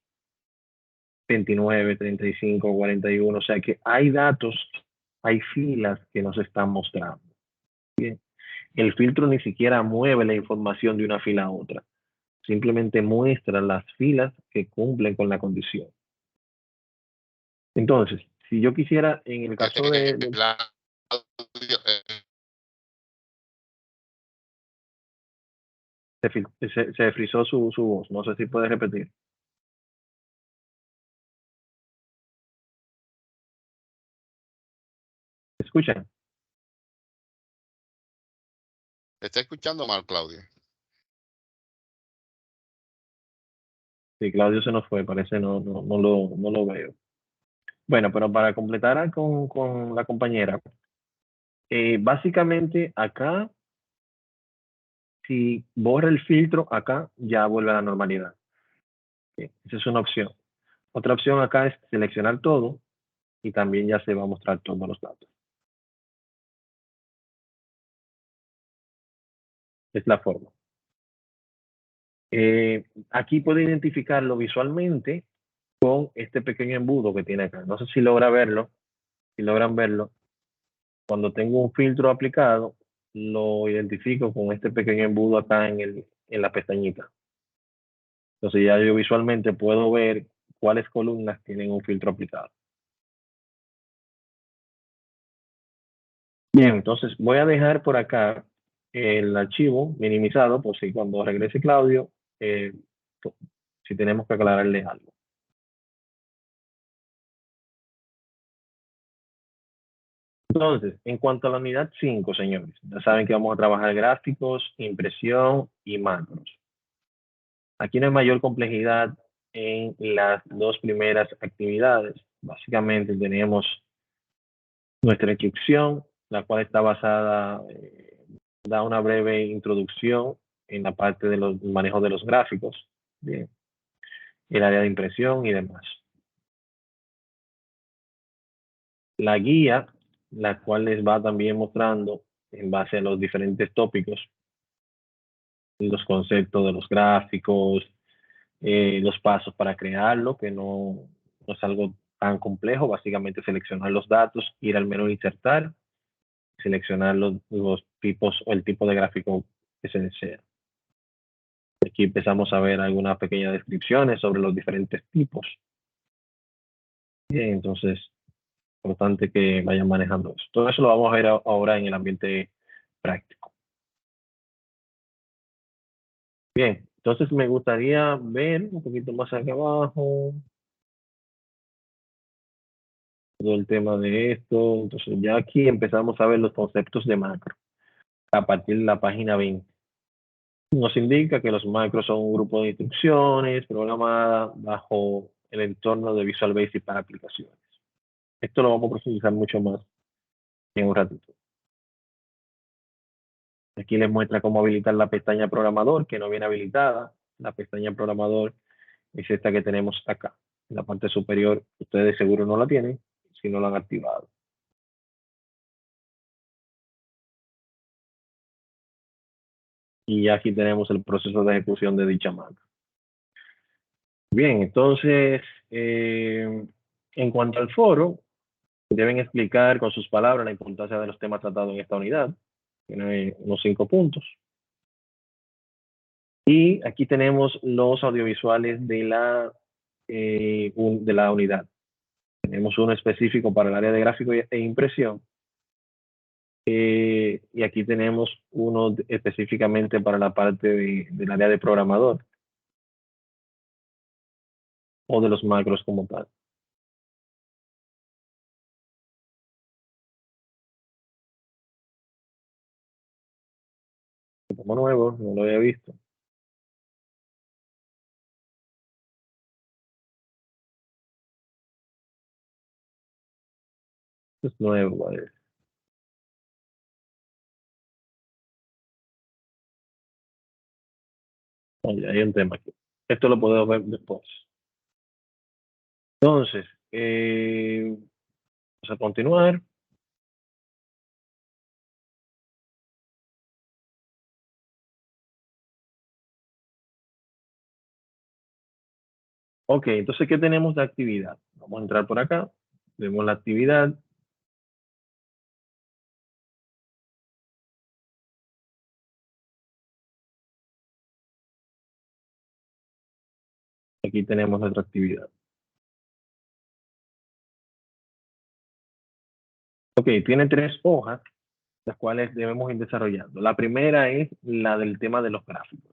29, 35, 41, o sea que hay datos, hay filas que nos están mostrando. Bien. El filtro ni siquiera mueve la información de una fila a otra. Simplemente muestra las filas que cumplen con la condición. Entonces, si yo quisiera, en el caso se frizó su voz. No sé si puede repetir. ¿Escuchan? ¿Te está escuchando mal, Claudio? Sí, Claudio se nos fue, parece no lo veo. Bueno, pero para completar con la compañera, básicamente acá, si borra el filtro, acá ya vuelve a la normalidad. Esa es una opción. Otra opción acá es seleccionar todo y también ya se va a mostrar todos los datos. Es la forma. Aquí puede identificarlo visualmente con este pequeño embudo que tiene acá. No sé si logra verlo. Si logran verlo, cuando tengo un filtro aplicado, lo identifico con este pequeño embudo acá en la pestañita. Entonces ya yo visualmente puedo ver cuáles columnas tienen un filtro aplicado. Bien, entonces voy a dejar por acá el archivo minimizado por si cuando regrese Claudio, si tenemos que aclararle algo. Entonces, en cuanto a la unidad 5, señores, ya saben que vamos a trabajar gráficos, impresión y macros. Aquí no hay mayor complejidad en las dos primeras actividades. Básicamente tenemos nuestra instrucción, la cual está basada, da una breve introducción en la parte de los manejos de los gráficos, bien, el área de impresión y demás. La guía, la cual les va también mostrando en base a los diferentes tópicos, los conceptos de los gráficos, los pasos para crearlo, que no es algo tan complejo, básicamente seleccionar los datos, ir al menú insertar, seleccionar los tipos o el tipo de gráfico que se desea. Aquí empezamos a ver algunas pequeñas descripciones sobre los diferentes tipos. Bien, entonces, importante que vayan manejando eso. Todo eso lo vamos a ver ahora en el ambiente práctico. Bien, entonces me gustaría ver un poquito más acá abajo todo el tema de esto. Entonces ya aquí empezamos a ver los conceptos de macro a partir de la página 20. Nos indica que los macros son un grupo de instrucciones programadas bajo el entorno de Visual Basic para aplicaciones. Esto lo vamos a profundizar mucho más en un ratito. Aquí les muestra cómo habilitar la pestaña programador, que no viene habilitada. La pestaña programador es esta que tenemos acá. En la parte superior, ustedes seguro no la tienen si no la han activado. Y aquí tenemos el proceso de ejecución de dicha macro. Bien, entonces, en cuanto al foro, deben explicar con sus palabras la importancia de los temas tratados en esta unidad. Tiene unos 5 puntos. Y aquí tenemos los audiovisuales de la unidad. Tenemos uno específico para el área de gráfico e impresión. Y aquí tenemos uno específicamente para la parte del área de programador o de los macros como tal. Como nuevo, no lo había visto. Es nuevo, ¿vale? Oye, hay un tema aquí. Esto lo podemos ver después. Entonces, vamos a continuar. Ok, entonces, ¿qué tenemos de actividad? Vamos a entrar por acá. Vemos la actividad. Aquí tenemos nuestra actividad. Ok, tiene 3 hojas, las cuales debemos ir desarrollando. La primera es la del tema de los gráficos,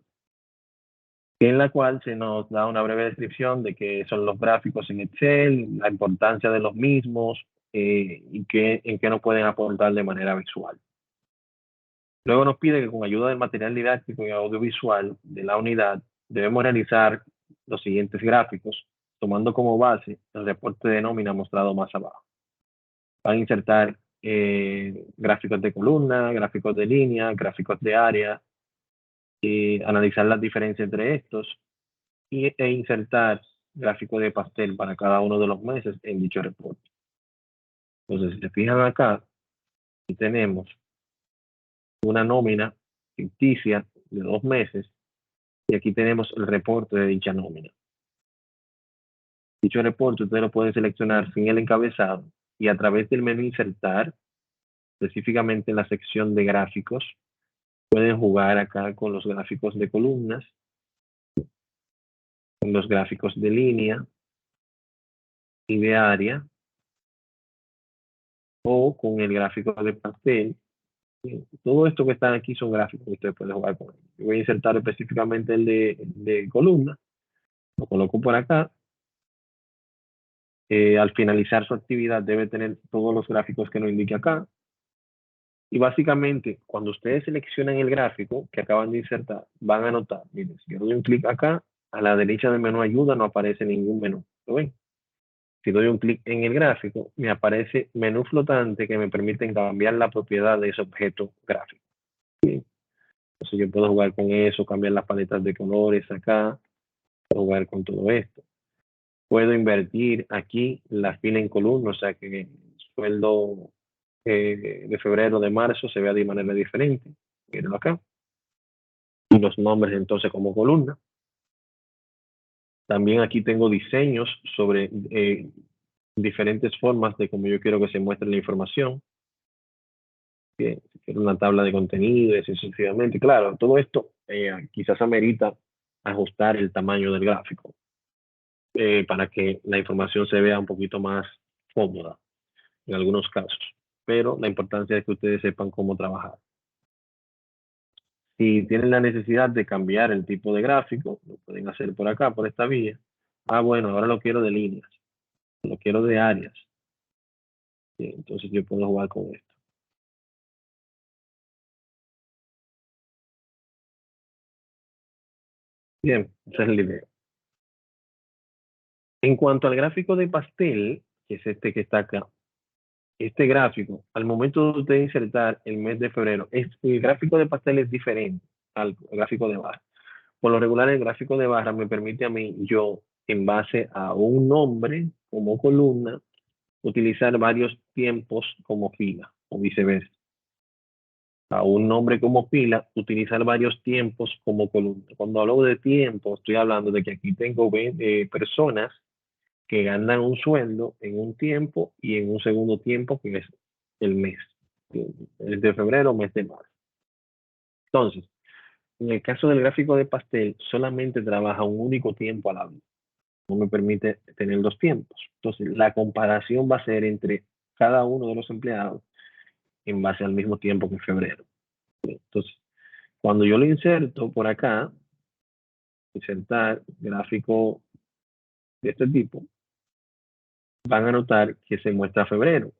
en la cual se nos da una breve descripción de qué son los gráficos en Excel, la importancia de los mismos y en qué nos pueden aportar de manera visual. Luego nos pide que con ayuda del material didáctico y audiovisual de la unidad debemos realizar los siguientes gráficos, tomando como base el reporte de nómina mostrado más abajo. Van a insertar gráficos de columna, gráficos de línea, gráficos de área, analizar las diferencias entre estos e insertar gráficos de pastel para cada uno de los meses en dicho reporte. Entonces, si se fijan acá, aquí tenemos una nómina ficticia de 2 meses y aquí tenemos el reporte de dicha nómina. Dicho reporte ustedes lo pueden seleccionar sin el encabezado y a través del menú insertar, específicamente en la sección de gráficos, pueden jugar acá con los gráficos de columnas, con los gráficos de línea y de área, o con el gráfico de pastel. Todo esto que están aquí son gráficos que ustedes pueden jugar con ellos. Yo voy a insertar específicamente el de columna, lo coloco por acá. Al finalizar su actividad debe tener todos los gráficos que nos indique acá. Y básicamente, cuando ustedes seleccionan el gráfico que acaban de insertar, van a notar, miren, si yo doy un clic acá, a la derecha del menú ayuda no aparece ningún menú. ¿Lo ven? Si doy un clic en el gráfico, me aparece menú flotante que me permiten cambiar la propiedad de ese objeto gráfico. ¿Sí? Entonces yo puedo jugar con eso, cambiar las paletas de colores acá, puedo jugar con todo esto. Puedo invertir aquí la fila en columna, o sea que el sueldo de febrero, de marzo se vea de manera diferente. Mírenlo acá. Y los nombres entonces como columna. También aquí tengo diseños sobre diferentes formas de cómo yo quiero que se muestre la información. Si quiero una tabla de contenido, y sucesivamente. Claro, todo esto quizás amerita ajustar el tamaño del gráfico para que la información se vea un poquito más cómoda en algunos casos. Pero la importancia es que ustedes sepan cómo trabajar. Si tienen la necesidad de cambiar el tipo de gráfico, lo pueden hacer por acá, por esta vía. Ah, bueno, ahora lo quiero de líneas, lo quiero de áreas. Sí, entonces yo puedo jugar con esto. Bien, esa es la idea. En cuanto al gráfico de pastel, que es este que está acá, este gráfico, al momento de usted insertar el mes de febrero, el gráfico de pastel es diferente al gráfico de barra. Por lo regular, el gráfico de barra me permite a mí, yo, en base a un nombre como columna, utilizar varios tiempos como fila, o viceversa. A un nombre como fila, utilizar varios tiempos como columna. Cuando hablo de tiempo, estoy hablando de que aquí tengo personas que ganan un sueldo en un tiempo y en un segundo tiempo, que es el mes. El de febrero, mes de marzo. Entonces, en el caso del gráfico de pastel, solamente trabaja un único tiempo a la vez. No me permite tener 2 tiempos. Entonces, la comparación va a ser entre cada uno de los empleados en base al mismo tiempo que febrero. Entonces, cuando yo lo inserto por acá, insertar gráfico de este tipo, van a notar que se muestra febrero.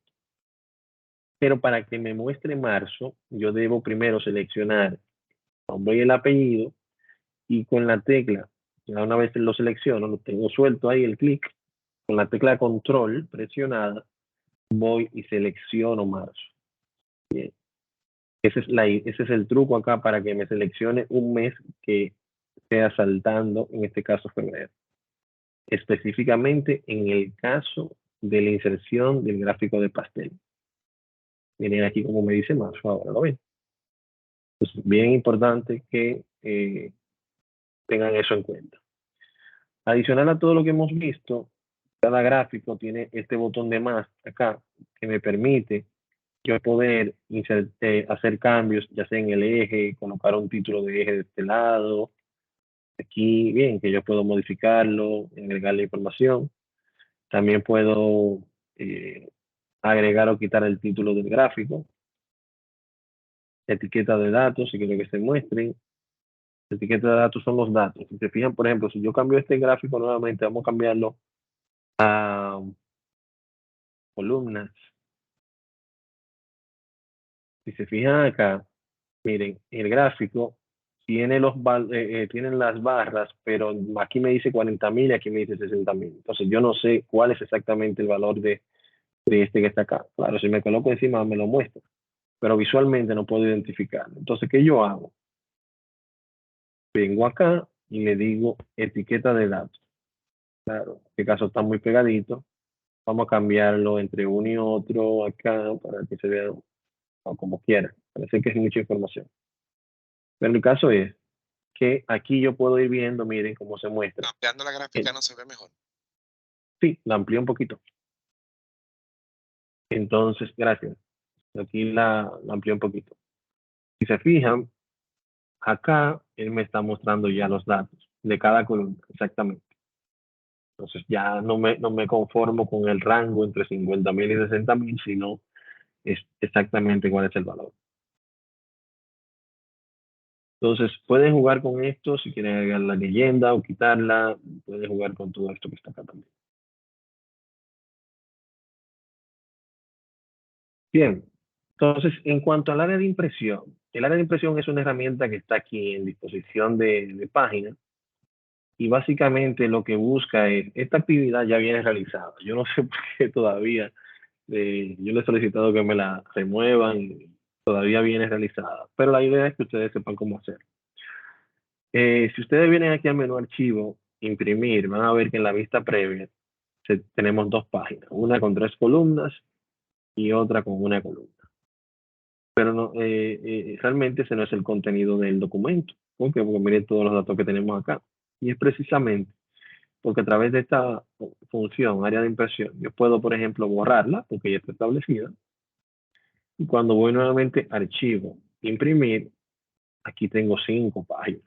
Pero para que me muestre marzo, yo debo primero seleccionar el nombre y el apellido, y con la tecla, ya una vez lo selecciono, lo tengo suelto ahí el clic, con la tecla control presionada, voy y selecciono marzo. Bien. Ese es el truco acá para que me seleccione un mes que sea saltando, en este caso febrero. Específicamente en el caso de la inserción del gráfico de pastel. Miren aquí como me dice marzo, ahora lo ven. Entonces, bien importante que tengan eso en cuenta. Adicional a todo lo que hemos visto, cada gráfico tiene este botón de más acá que me permite yo poder hacer cambios, ya sea en el eje, colocar un título de eje de este lado, Aquí, bien, que yo puedo modificarlo, agregarle información. También puedo agregar o quitar el título del gráfico. Etiqueta de datos, si quiero que se muestren. Etiqueta de datos son los datos. Si se fijan, por ejemplo, si yo cambio este gráfico nuevamente, vamos a cambiarlo a columnas. Si se fijan acá, miren, el gráfico tiene tienen las barras, pero aquí me dice 40.000 y aquí me dice 60.000. Entonces yo no sé cuál es exactamente el valor de este que está acá. Claro, si me coloco encima me lo muestra, pero visualmente no puedo identificarlo. Entonces, ¿qué yo hago? Vengo acá y le digo etiqueta de datos. Claro, en este caso está muy pegadito. Vamos a cambiarlo entre uno y otro acá para que se vea como quiera. Parece que es mucha información. Pero el caso es que aquí yo puedo ir viendo, miren cómo se muestra. Ampliando la gráfica no se ve mejor. Sí, la amplío un poquito. Entonces, gracias. Aquí la amplío un poquito. Si se fijan, acá él me está mostrando ya los datos de cada columna, exactamente. Entonces ya no me conformo con el rango entre 50.000 y 60.000, sino es exactamente cuál es el valor. Entonces pueden jugar con esto, si quieren agregar la leyenda o quitarla, pueden jugar con todo esto que está acá también. Bien, entonces en cuanto al área de impresión, el área de impresión es una herramienta que está aquí en disposición de página. Y básicamente lo que busca es, esta actividad ya viene realizada. Yo no sé por qué todavía, yo le he solicitado que me la remuevan y todavía viene realizada. Pero la idea es que ustedes sepan cómo hacer. Si ustedes vienen aquí al menú archivo, imprimir, van a ver que en la vista previa tenemos dos páginas. Una con 3 columnas y otra con una columna. Pero no, realmente ese no es el contenido del documento. ¿Por qué? Porque miren todos los datos que tenemos acá. Y es precisamente porque a través de esta función, área de impresión, yo puedo, por ejemplo, borrarla, porque ya está establecida. Y cuando voy nuevamente a archivo, imprimir, aquí tengo 5 páginas.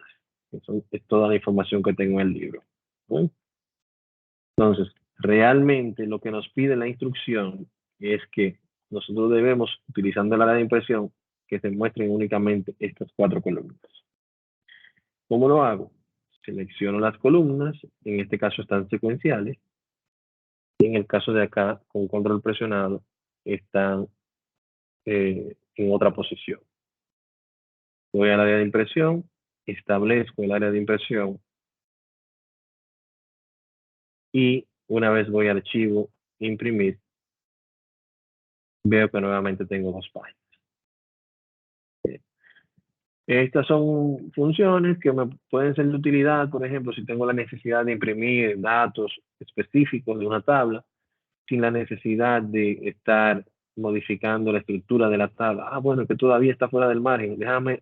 Eso es toda la información que tengo en el libro. ¿Sí? Entonces, realmente lo que nos pide la instrucción es que nosotros debemos, utilizando el área de impresión, que se muestren únicamente estas 4 columnas. ¿Cómo lo hago? Selecciono las columnas, en este caso están secuenciales, y en el caso de acá, con control presionado, están en otra posición. Voy al área de impresión, establezco el área de impresión, y una vez voy al archivo, imprimir, veo que nuevamente tengo 2 páginas. Estas son funciones que me pueden ser de utilidad, por ejemplo, si tengo la necesidad de imprimir datos específicos de una tabla, sin la necesidad de estar modificando la estructura de la tabla. Ah, bueno, que todavía está fuera del margen, déjame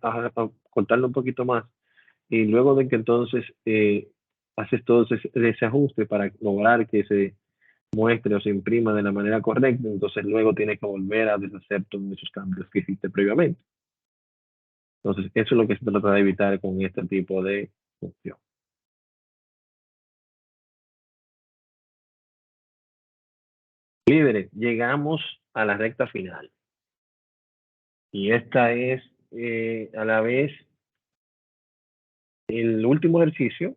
cortarlo un poquito más. Y luego de que entonces haces todo ese ajuste para lograr que se muestre o se imprima de la manera correcta, entonces luego tienes que volver a deshacer todos esos cambios que hiciste previamente. Entonces, eso es lo que se trata de evitar con este tipo de función. Líderes, llegamos a la recta final. Y esta es a la vez el último ejercicio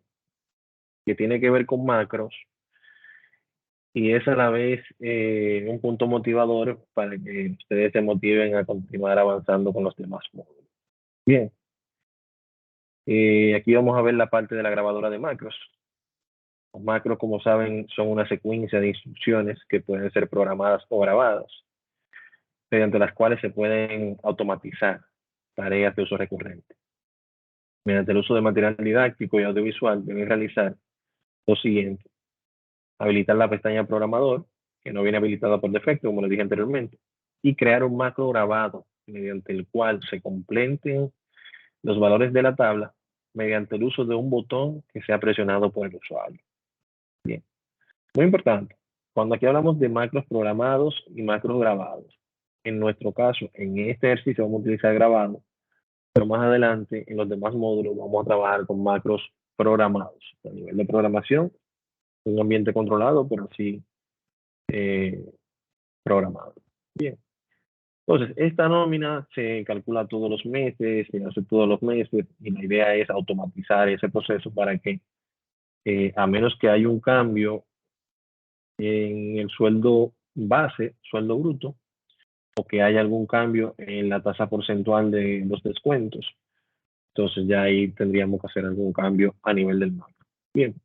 que tiene que ver con macros y es a la vez un punto motivador para que ustedes se motiven a continuar avanzando con los demás módulos. Bien, aquí vamos a ver la parte de la grabadora de macros. Los macros, como saben, son una secuencia de instrucciones que pueden ser programadas o grabadas, mediante las cuales se pueden automatizar tareas de uso recurrente. Mediante el uso de material didáctico y audiovisual, deben realizar lo siguiente: habilitar la pestaña programador, que no viene habilitada por defecto, como les dije anteriormente, y crear un macro grabado, mediante el cual se complementen los valores de la tabla mediante el uso de un botón que sea presionado por el usuario. Bien, muy importante, cuando aquí hablamos de macros programados y macros grabados, en nuestro caso, en este ejercicio vamos a utilizar grabado, pero más adelante, en los demás módulos, vamos a trabajar con macros programados. A nivel de programación, un ambiente controlado, pero sí programado. Bien. Entonces, esta nómina se calcula todos los meses, se hace todos los meses, y la idea es automatizar ese proceso para que, a menos que haya un cambio en el sueldo base, sueldo bruto, o que haya algún cambio en la tasa porcentual de los descuentos, entonces ya ahí tendríamos que hacer algún cambio a nivel del macro. Bien.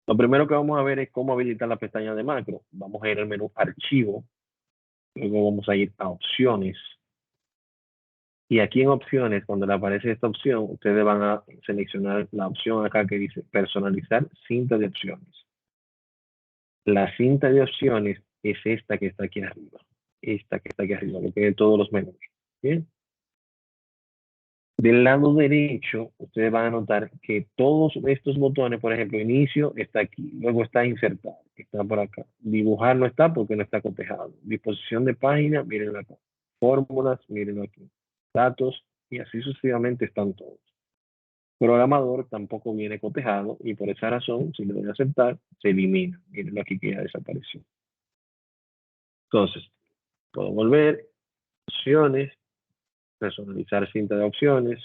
Lo primero que vamos a ver es cómo habilitar la pestaña de macro. Vamos a ir al menú Archivo, luego vamos a ir a Opciones. Y aquí en Opciones, cuando le aparece esta opción, ustedes van a seleccionar la opción acá que dice Personalizar cinta de opciones. La cinta de opciones es esta que está aquí arriba. Esta que está aquí arriba, que tiene todos los menús. Bien. Del lado derecho, ustedes van a notar que todos estos botones, por ejemplo, inicio está aquí, luego está insertar, está por acá. Dibujar no está porque no está cotejado. Disposición de página, miren acá. Fórmulas, miren aquí. Datos, y así sucesivamente están todos. Programador tampoco viene cotejado y por esa razón, si le doy a aceptar, se elimina. Miren aquí que ya desapareció. Entonces, puedo volver, opciones, personalizar cinta de opciones,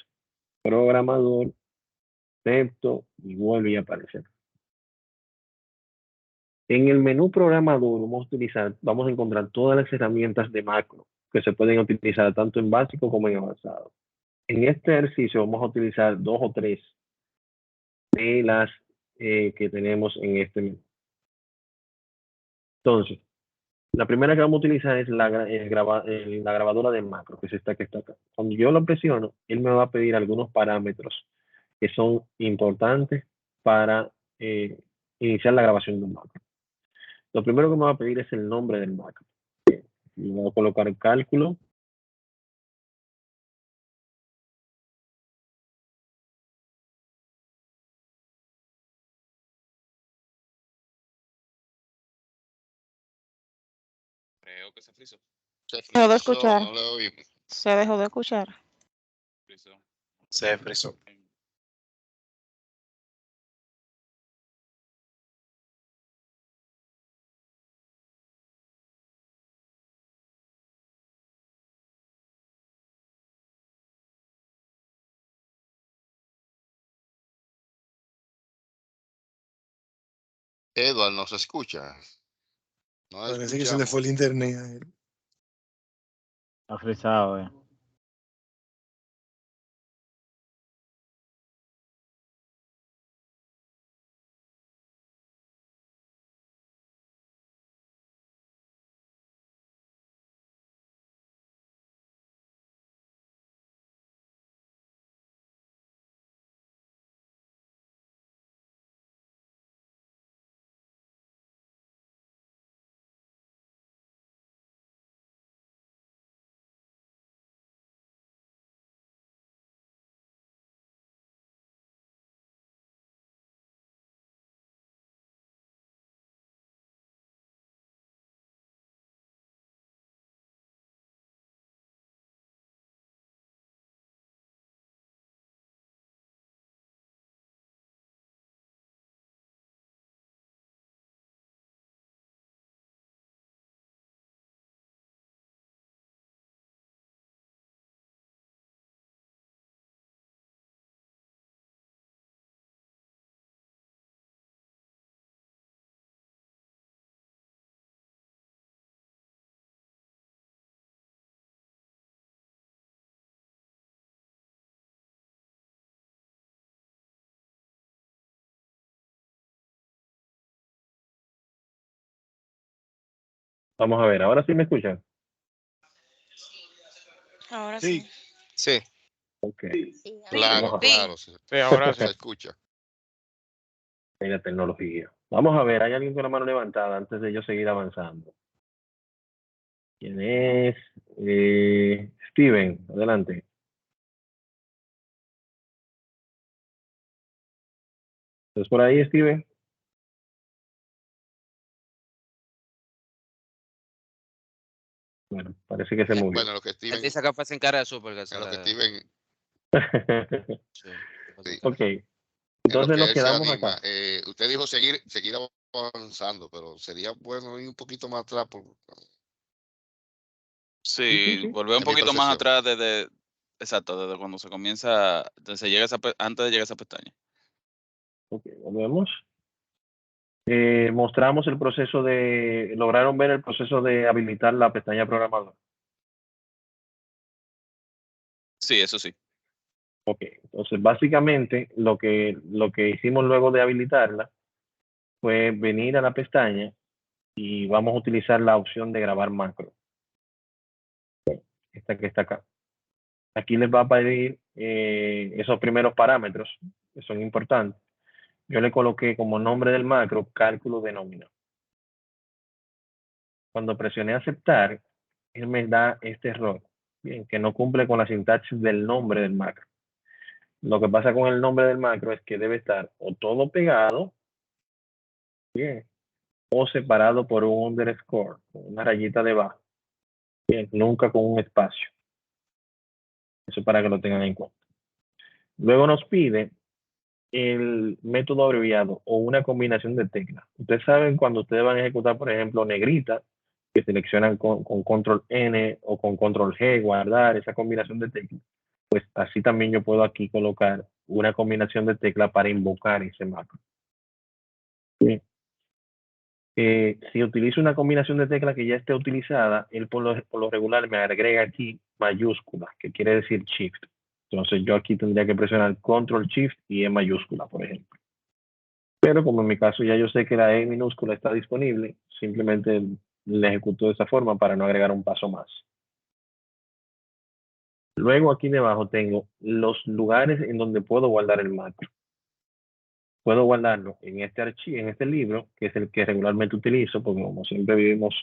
programador, acepto y vuelve a aparecer. En el menú programador vamos a encontrar todas las herramientas de macro que se pueden utilizar tanto en básico como en avanzado. En este ejercicio vamos a utilizar 2 o 3 de las que tenemos en este menú. Entonces, la primera que vamos a utilizar es la grabadora de macro, que es esta que está acá. Cuando yo lo presiono, él me va a pedir algunos parámetros que son importantes para iniciar la grabación de un macro. Lo primero que me va a pedir es el nombre del macro. Y voy a colocar el cálculo. Creo que se frizó. Se Dejó de frizó, escuchar. no le oímos. Se dejó de escuchar. Se frizó. Edward, ¿nos escucha? No Parece que se le fue el escuchamos. internet a él. Está frisado, Vamos a ver, ahora sí me escuchan. Ahora Sí. sí. Sí. Ok. Claro, Vamos a- claro. Sí, ahora sí. Se escucha. en la tecnología. Vamos a ver, ¿hay alguien con la mano levantada antes de yo seguir avanzando? ¿Quién es? Steven, adelante. ¿Estás por ahí, Steven? Bueno, parece que se murió. Bueno, lo que Él Steven, dice que fue sin cara de super. en lo que Steven, Sí, fue sin sí. cara. Ok. En lo Entonces que nos él se quedamos anima, acá. usted dijo seguir avanzando, pero sería bueno ir un poquito más atrás Sí, volver un en mi poquito más percepción. atrás exacto, desde cuando se comienza, se llega antes de llegar a esa pestaña. Ok, volvemos. Mostramos el proceso lograron ver el proceso de habilitar la pestaña programador. Sí, eso sí. Ok, entonces básicamente lo que hicimos luego de habilitarla fue venir a la pestaña y vamos a utilizar la opción de grabar macro. Esta que está acá. Aquí les va a pedir esos primeros parámetros que son importantes. Yo le coloqué como nombre del macro cálculo de nómina. Cuando presioné aceptar, él me da este error, bien, que no cumple con la sintaxis del nombre del macro. Lo que pasa con el nombre del macro es que debe estar o todo pegado, bien, o separado por un underscore, con una rayita debajo, bien, nunca con un espacio. Eso para que lo tengan en cuenta. Luego nos pide el método abreviado o una combinación de teclas. Ustedes saben cuando ustedes van a ejecutar, por ejemplo, negrita, que seleccionan con control N o con control G, guardar esa combinación de teclas. Pues así también yo puedo aquí colocar una combinación de teclas para invocar ese macro. Bien. Si utilizo una combinación de teclas que ya esté utilizada, él por lo regular me agrega aquí mayúsculas, que quiere decir shift. Entonces yo aquí tendría que presionar control shift y E mayúscula, por ejemplo. Pero como en mi caso ya yo sé que la E minúscula está disponible, simplemente le ejecuto de esa forma para no agregar un paso más. Luego aquí debajo tengo los lugares en donde puedo guardar el macro. Puedo guardarlo en este archivo, en este libro, que es el que regularmente utilizo, porque como siempre vivimos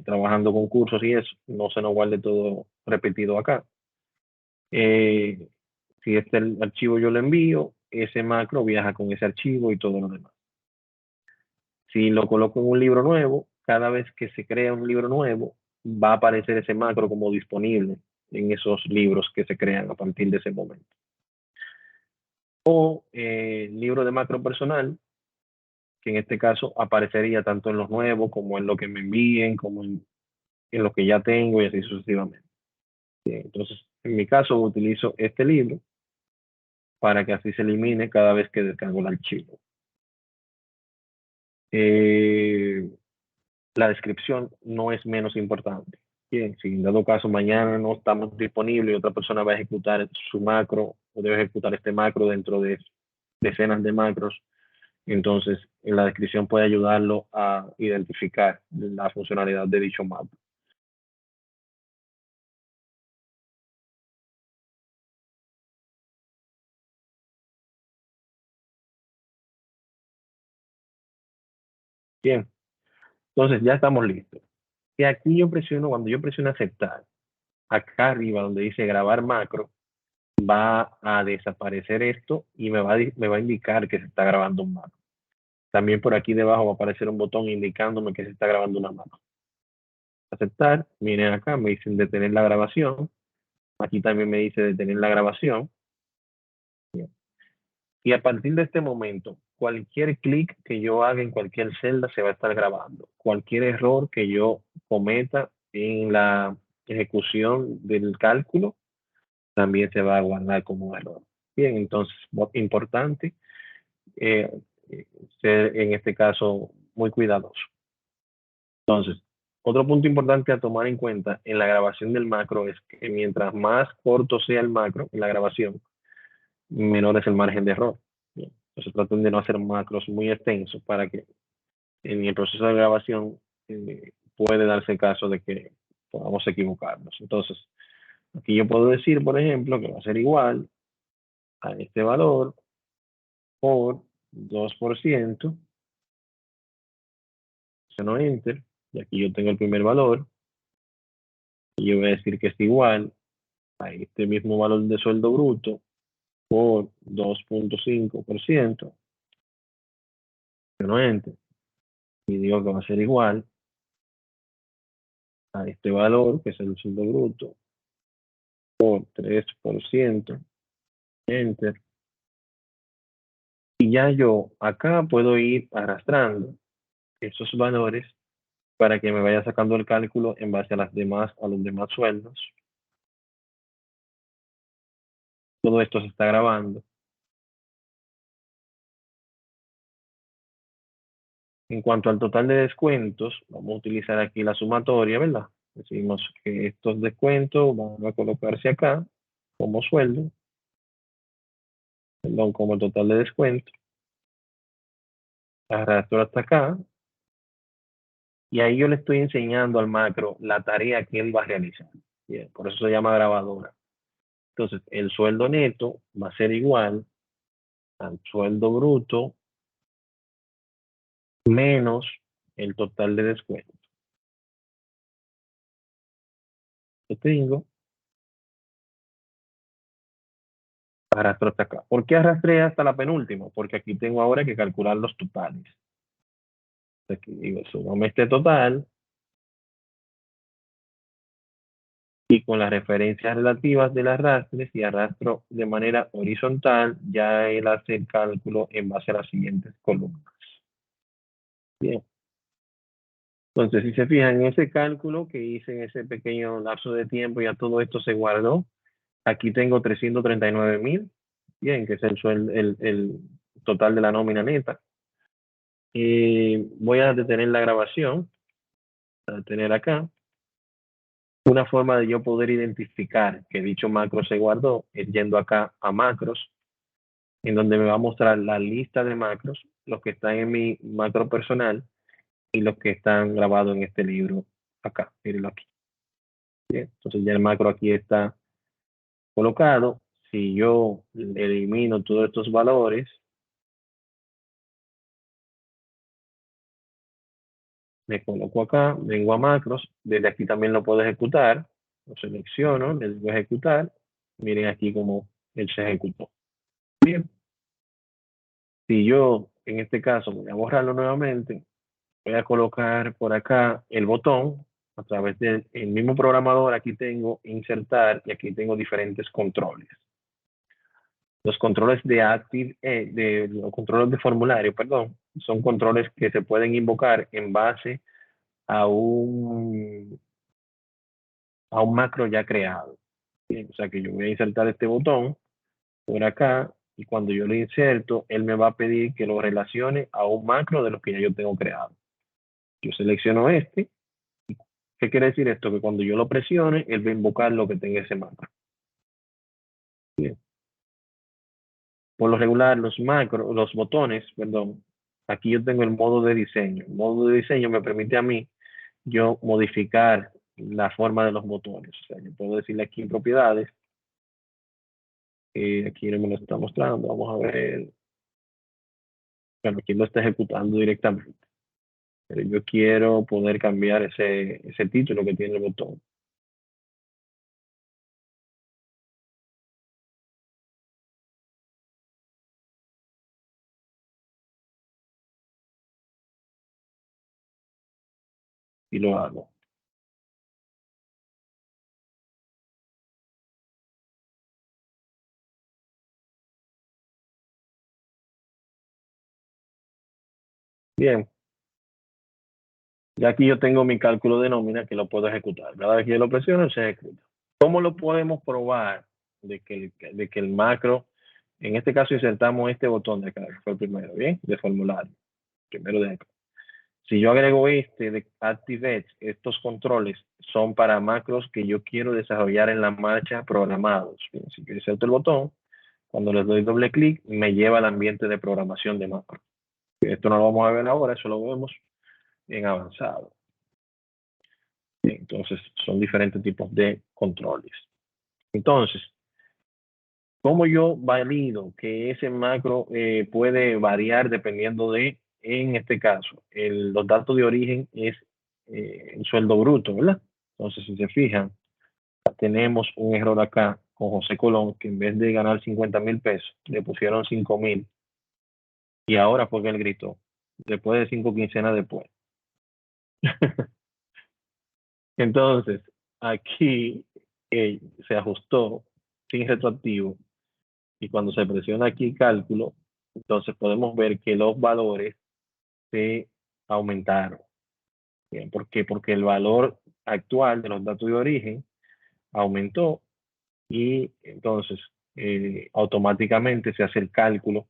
trabajando con cursos y eso, no se nos guarde todo repetido acá. Si este archivo yo lo envío, ese macro viaja con ese archivo y todo lo demás. Si lo coloco en un libro nuevo, cada vez que se crea un libro nuevo, va a aparecer ese macro como disponible en esos libros que se crean a partir de ese momento. O libro de macro personal, que en este caso aparecería tanto en los nuevos como en lo que me envíen, como en lo que ya tengo y así sucesivamente. Bien, entonces, en mi caso utilizo este libro para que así se elimine cada vez que descargo el archivo. La descripción no es menos importante. Bien, si en dado caso mañana no estamos disponibles y otra persona va a ejecutar su macro o debe ejecutar este macro dentro de decenas de macros, entonces en la descripción puede ayudarlo a identificar la funcionalidad de dicho macro. Bien, entonces ya estamos listos. Y aquí cuando yo presiono aceptar, acá arriba donde dice grabar macro, va a desaparecer esto y me va a indicar que se está grabando un macro. También por aquí debajo va a aparecer un botón indicándome que se está grabando una macro. Aceptar, miren acá, me dicen detener la grabación. Aquí también me dice detener la grabación. Y a partir de este momento, cualquier clic que yo haga en cualquier celda se va a estar grabando. Cualquier error que yo cometa en la ejecución del cálculo también se va a guardar como error. Bien, entonces, importante ser en este caso muy cuidadoso. Entonces, otro punto importante a tomar en cuenta en la grabación del macro es que mientras más corto sea el macro en la grabación, menor es el margen de error. Bien, entonces traten de no hacer macros muy extensos para que en el proceso de grabación puede darse caso de que podamos equivocarnos. Entonces, aquí yo puedo decir, por ejemplo, que va a ser igual a este valor por 2%, presiono Enter, y aquí yo tengo el primer valor, y yo voy a decir que es igual a este mismo valor de sueldo bruto por 2.5%, presiono Enter, y digo que va a ser igual a este valor, que es el sueldo bruto, por 3%, Enter, Y ya yo acá puedo ir arrastrando esos valores para que me vaya sacando el cálculo en base a los demás sueldos. Todo esto se está grabando. En cuanto al total de descuentos, vamos a utilizar aquí la sumatoria, ¿verdad? Decimos que estos descuentos van a colocarse acá como sueldo, perdón, como total de descuento. Arrastro hasta acá. Y ahí yo le estoy enseñando al macro la tarea que él va a realizar. Bien, por eso se llama grabadora. Entonces, el sueldo neto va a ser igual al sueldo bruto menos el total de descuento. Yo tengo, arrastro hasta acá. ¿Por qué arrastré hasta la penúltima? Porque aquí tengo ahora que calcular los totales. Aquí digo, sumame este total y con las referencias relativas del arrastre, si arrastro de manera horizontal, ya él hace el cálculo en base a las siguientes columnas. Bien. Entonces, si se fijan en ese cálculo que hice en ese pequeño lapso de tiempo, ya todo esto se guardó. Aquí tengo 339,000, bien, que es el total de la nómina neta. Voy a detener la grabación, a detener acá. Una forma de yo poder identificar que dicho macro se guardó es yendo acá a macros, en donde me va a mostrar la lista de macros, los que están en mi macro personal y los que están grabados en este libro acá. Mírenlo aquí. Bien, entonces ya el macro aquí está colocado. Si yo elimino todos estos valores, me coloco acá, vengo a macros, desde aquí también lo puedo ejecutar, lo selecciono, le digo ejecutar, miren aquí cómo él se ejecutó. Bien, si yo en este caso voy a borrarlo nuevamente, voy a colocar por acá el botón, a través del mismo programador, aquí tengo insertar y aquí tengo diferentes controles. Los controles los controles de formulario, perdón, son controles que se pueden invocar en base a un macro ya creado. Bien, o sea que yo voy a insertar este botón por acá y cuando yo lo inserto, él me va a pedir que lo relacione a un macro de los que ya yo tengo creado. Yo selecciono este. ¿Qué quiere decir esto? Que cuando yo lo presione, él va a invocar lo que tenga ese macro. Bien. Por lo regular, los botones, perdón, aquí yo tengo el modo de diseño. El modo de diseño me permite a mí yo modificar la forma de los botones. O sea, yo puedo decirle aquí en propiedades, aquí no me lo está mostrando, vamos a ver. Bueno, aquí lo está ejecutando directamente. Pero yo quiero poder cambiar ese título que tiene el botón. Y lo hago. Bien. Ya aquí yo tengo mi cálculo de nómina que lo puedo ejecutar. Cada vez que yo lo presiono, se ejecuta. ¿Cómo lo podemos probar de que el macro, en este caso insertamos este botón de acá, que fue el primero, ¿bien? De formulario. Primero de acá. Si yo agrego este de ActiveEdge, estos controles son para macros que yo quiero desarrollar en la marcha programados. Bien, si yo inserto el botón, cuando les doy doble clic, me lleva al ambiente de programación de macros. Esto no lo vamos a ver ahora, eso lo vemos en avanzado. Entonces, son diferentes tipos de controles. Entonces, ¿cómo yo valido que ese macro puede variar dependiendo de, en este caso, los datos de origen es el sueldo bruto, ¿verdad? Entonces, si se fijan, tenemos un error acá con José Colón, que en vez de ganar 50,000 pesos, le pusieron 5,000. Y ahora fue que él gritó, después de 5 quincenas después. Entonces, aquí se ajustó sin retroactivo y cuando se presiona aquí cálculo, Entonces podemos ver que los valores se aumentaron. Bien, ¿por qué? Porque el valor actual de los datos de origen aumentó y entonces automáticamente se hace el cálculo,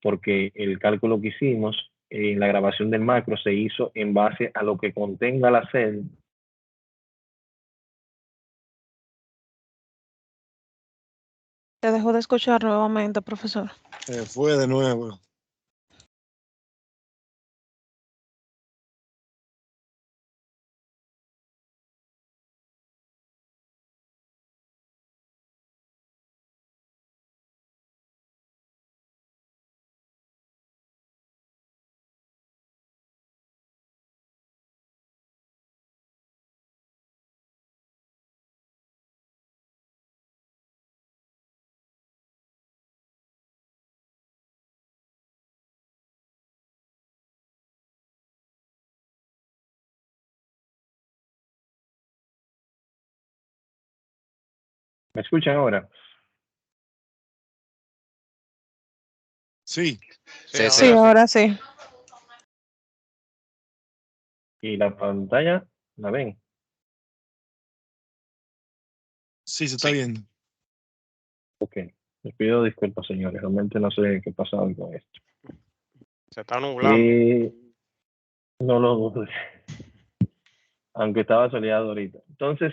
porque el cálculo que hicimos en la grabación del macro se hizo en base a lo que contenga la celda. Te dejó de escuchar nuevamente, profesor. Fue de nuevo. ¿Me escuchan ahora? Sí. Sí, Sí, ahora sí. ¿Y la pantalla la ven? Sí, se está viendo. Ok. Les pido disculpas, señores. Realmente no sé qué pasa hoy con esto. Se está nublando. No lo dudes. Aunque estaba soleado ahorita. Entonces,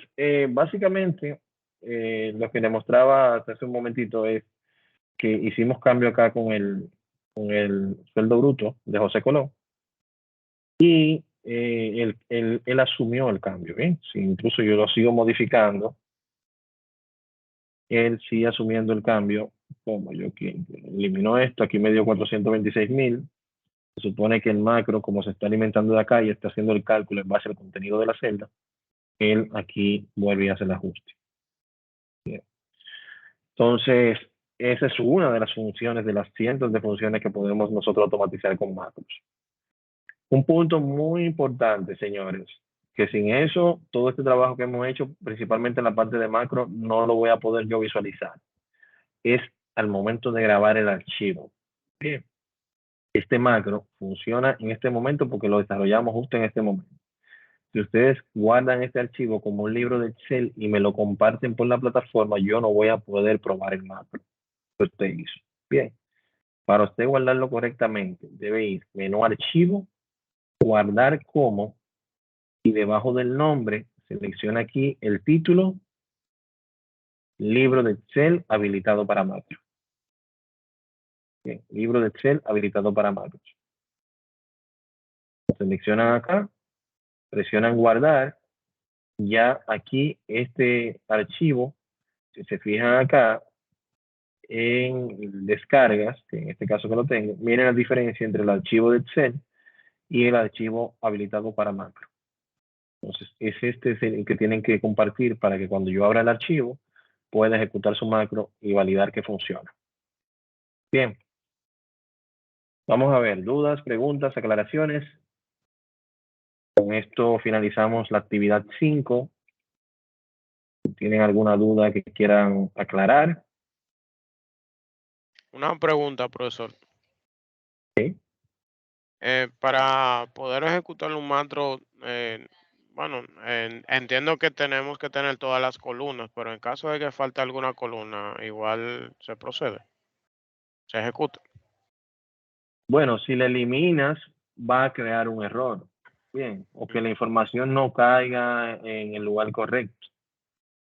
básicamente, lo que demostraba hace un momentito es que hicimos cambio acá con el sueldo bruto de José Colón y él asumió el cambio, ¿bien? Si incluso yo lo sigo modificando, él sigue asumiendo el cambio, como yo que eliminó esto, aquí me dio 426,000. Se supone que el macro, como se está alimentando de acá y está haciendo el cálculo en base al contenido de la celda, él aquí vuelve y hace el ajuste. Bien. Entonces, esa es una de las funciones, de las cientos de funciones que podemos nosotros automatizar con macros. Un punto muy importante, señores, que sin eso, todo este trabajo que hemos hecho, principalmente en la parte de macro, no lo voy a poder yo visualizar. Es al momento de grabar el archivo. Bien. Este macro funciona en este momento porque lo desarrollamos justo en este momento. Si ustedes guardan este archivo como un libro de Excel y me lo comparten por la plataforma, yo no voy a poder probar el macro que usted hizo. Bien. Para usted guardarlo correctamente, debe ir menú archivo, guardar como, y debajo del nombre selecciona aquí el título, libro de Excel habilitado para macros. Bien, libro de Excel habilitado para macros. Seleccionan acá, presionan guardar. Ya aquí este archivo, si se fijan acá en descargas, que en este caso que lo tengo, miren la diferencia entre el archivo de Excel y el archivo habilitado para macro. Entonces, este es el que tienen que compartir para que cuando yo abra el archivo pueda ejecutar su macro y validar que funciona. Bien. Vamos a ver, dudas, preguntas, aclaraciones. Con esto finalizamos la actividad 5. ¿Tienen alguna duda que quieran aclarar? Una pregunta, profesor. Sí. Para poder ejecutar un macro, bueno, entiendo que tenemos que tener todas las columnas, pero en caso de que falte alguna columna, igual se procede, se ejecuta. Bueno, si la eliminas, va a crear un error. Bien, o que la información no caiga en el lugar correcto.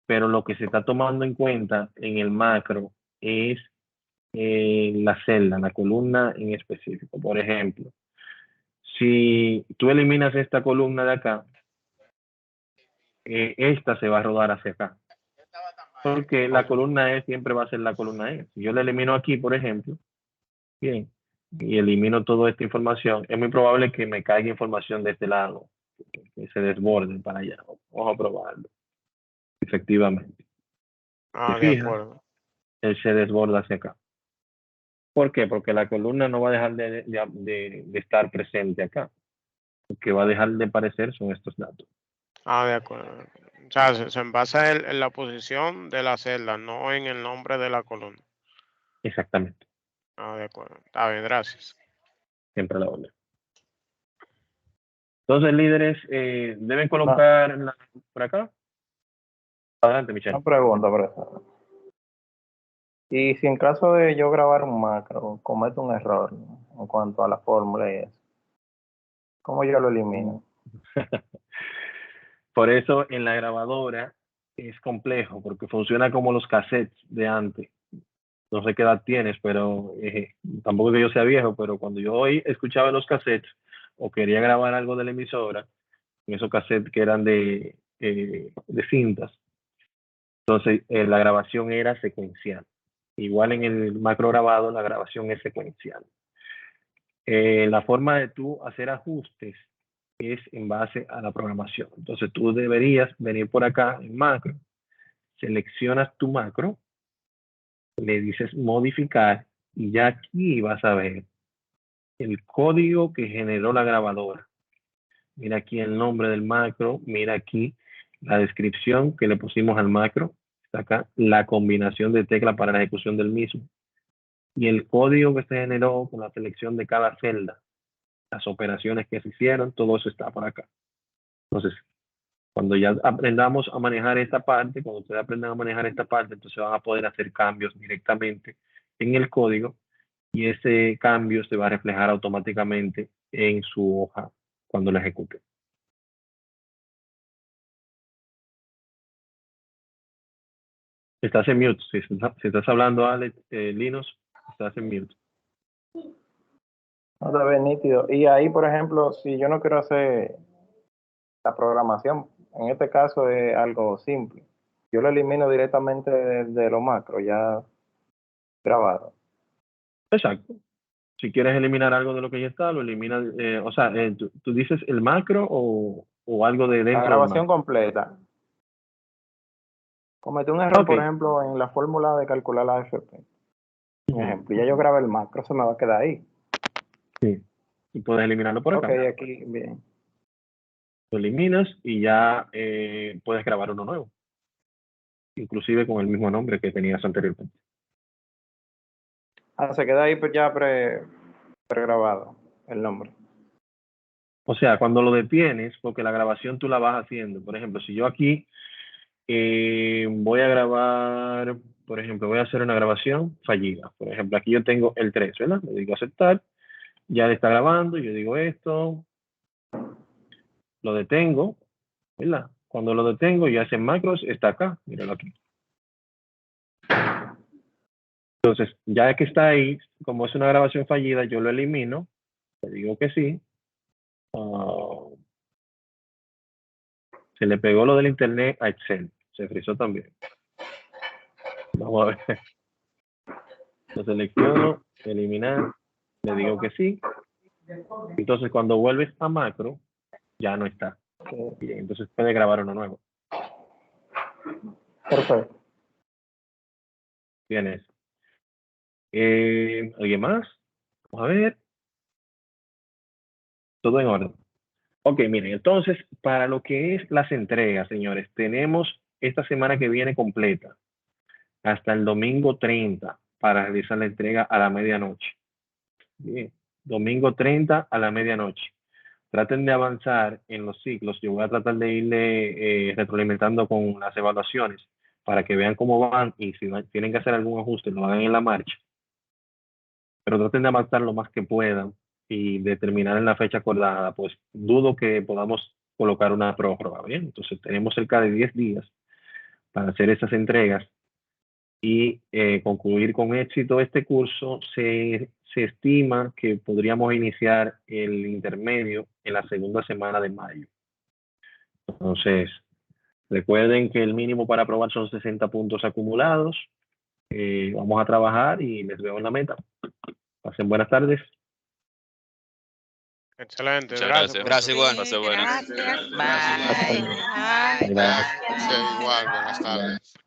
Pero lo que se está tomando en cuenta en el macro es la celda, la columna en específico. Por ejemplo, si tú eliminas esta columna de acá, esta se va a rodar hacia acá. Porque la columna E siempre va a ser la columna E. Si yo la elimino aquí, por ejemplo, bien, y elimino toda esta información, es muy probable que me caiga información de este lado, que se desborde para allá. Vamos a probarlo. Efectivamente. ¿Se De fija? acuerdo. Él se desborda hacia acá. ¿Por qué? Porque la columna no va a dejar de estar presente acá. Lo que va a dejar de aparecer son estos datos. De acuerdo. O sea, se basa en la posición de la celda, no en el nombre de la columna. Exactamente. Ah, de acuerdo. Está bien, gracias. Siempre a la orden. Entonces, líderes, deben colocar por acá. Adelante, Michelle. Una pregunta, profesor. Y si en caso de yo grabar un macro, cometo un error, ¿no?, en cuanto a la fórmula y eso, ¿cómo yo lo elimino? Por eso en la grabadora es complejo, porque funciona como los cassettes de antes. No sé qué edad tienes, pero tampoco que yo sea viejo, pero cuando yo hoy escuchaba los cassettes o quería grabar algo de la emisora, en esos cassettes que eran de cintas, entonces la grabación era secuencial. Igual en el macro grabado la grabación es secuencial. La forma de tú hacer ajustes es en base a la programación. Entonces tú deberías venir por acá en macro, seleccionas tu macro, le dices modificar y ya aquí vas a ver el código que generó la grabadora. Mira aquí el nombre del macro, mira aquí la descripción que le pusimos al macro, está acá la combinación de teclas para la ejecución del mismo y el código que se generó con la selección de cada celda, las operaciones que se hicieron, todo eso está por acá. Entonces, cuando ya aprendamos a manejar esta parte, cuando ustedes aprendan a manejar esta parte, entonces van a poder hacer cambios directamente en el código y ese cambio se va a reflejar automáticamente en su hoja cuando la ejecute. Estás en mute. Si estás hablando, Alex, Linus, estás en mute. No, está bien nítido. Y ahí, por ejemplo, si yo no quiero hacer la programación, en este caso es algo simple. Yo lo elimino directamente de los macros ya grabado. Exacto. Si quieres eliminar algo de lo que ya está, lo eliminas. O sea, ¿tú dices el macro o algo de dentro La del grabación macro? completa. Cometí un error, Ok. por ejemplo, en la fórmula de calcular la AFP. Por ejemplo, ya yo grabé el macro, se me va a quedar ahí. Sí. Y puedes eliminarlo por acá. Ok, aquí, bien. Lo eliminas y ya puedes grabar uno nuevo. Inclusive con el mismo nombre que tenías anteriormente. Ah, se queda ahí pues ya pregrabado el nombre. O sea, cuando lo detienes, porque la grabación tú la vas haciendo. Por ejemplo, si yo aquí voy a grabar, por ejemplo, voy a hacer una grabación fallida. Por ejemplo, aquí yo tengo el 3, ¿verdad? Le digo aceptar, ya le está grabando, yo digo esto, lo detengo, ¿verdad? Cuando lo detengo, ya ese macros está acá, míralo aquí. Entonces, ya que está ahí, como es una grabación fallida, yo lo elimino, le digo que sí. Se le pegó lo del internet a Excel, se frizó también. Vamos a ver. Lo selecciono, eliminar, le digo que sí. Entonces, cuando vuelves a macro, ya no está. Bien, entonces puede grabar uno nuevo. Perfecto. Tienes. ¿Alguien más? Vamos a ver. Todo en orden. Ok, miren, entonces, para lo que es las entregas, señores, tenemos esta semana que viene completa, hasta el domingo 30, para realizar la entrega a la medianoche. Bien, domingo 30 a la medianoche. Traten de avanzar en los ciclos. Yo voy a tratar de irle retroalimentando con las evaluaciones para que vean cómo van y si tienen que hacer algún ajuste, lo hagan en la marcha. Pero traten de avanzar lo más que puedan y determinar en la fecha acordada, pues dudo que podamos colocar una prórroga, ¿bien? Entonces tenemos cerca de 10 días para hacer esas entregas y concluir con éxito este curso. Se estima que podríamos iniciar el intermedio en la segunda semana de mayo. Entonces, recuerden que el mínimo para aprobar son 60 puntos acumulados. Vamos a trabajar y les veo en la meta. Pasen buenas tardes. Excelente, Muchas gracias. gracias. profesor. Pase buenas. Gracias, bye. Bye, bye. Igual, buenas tardes.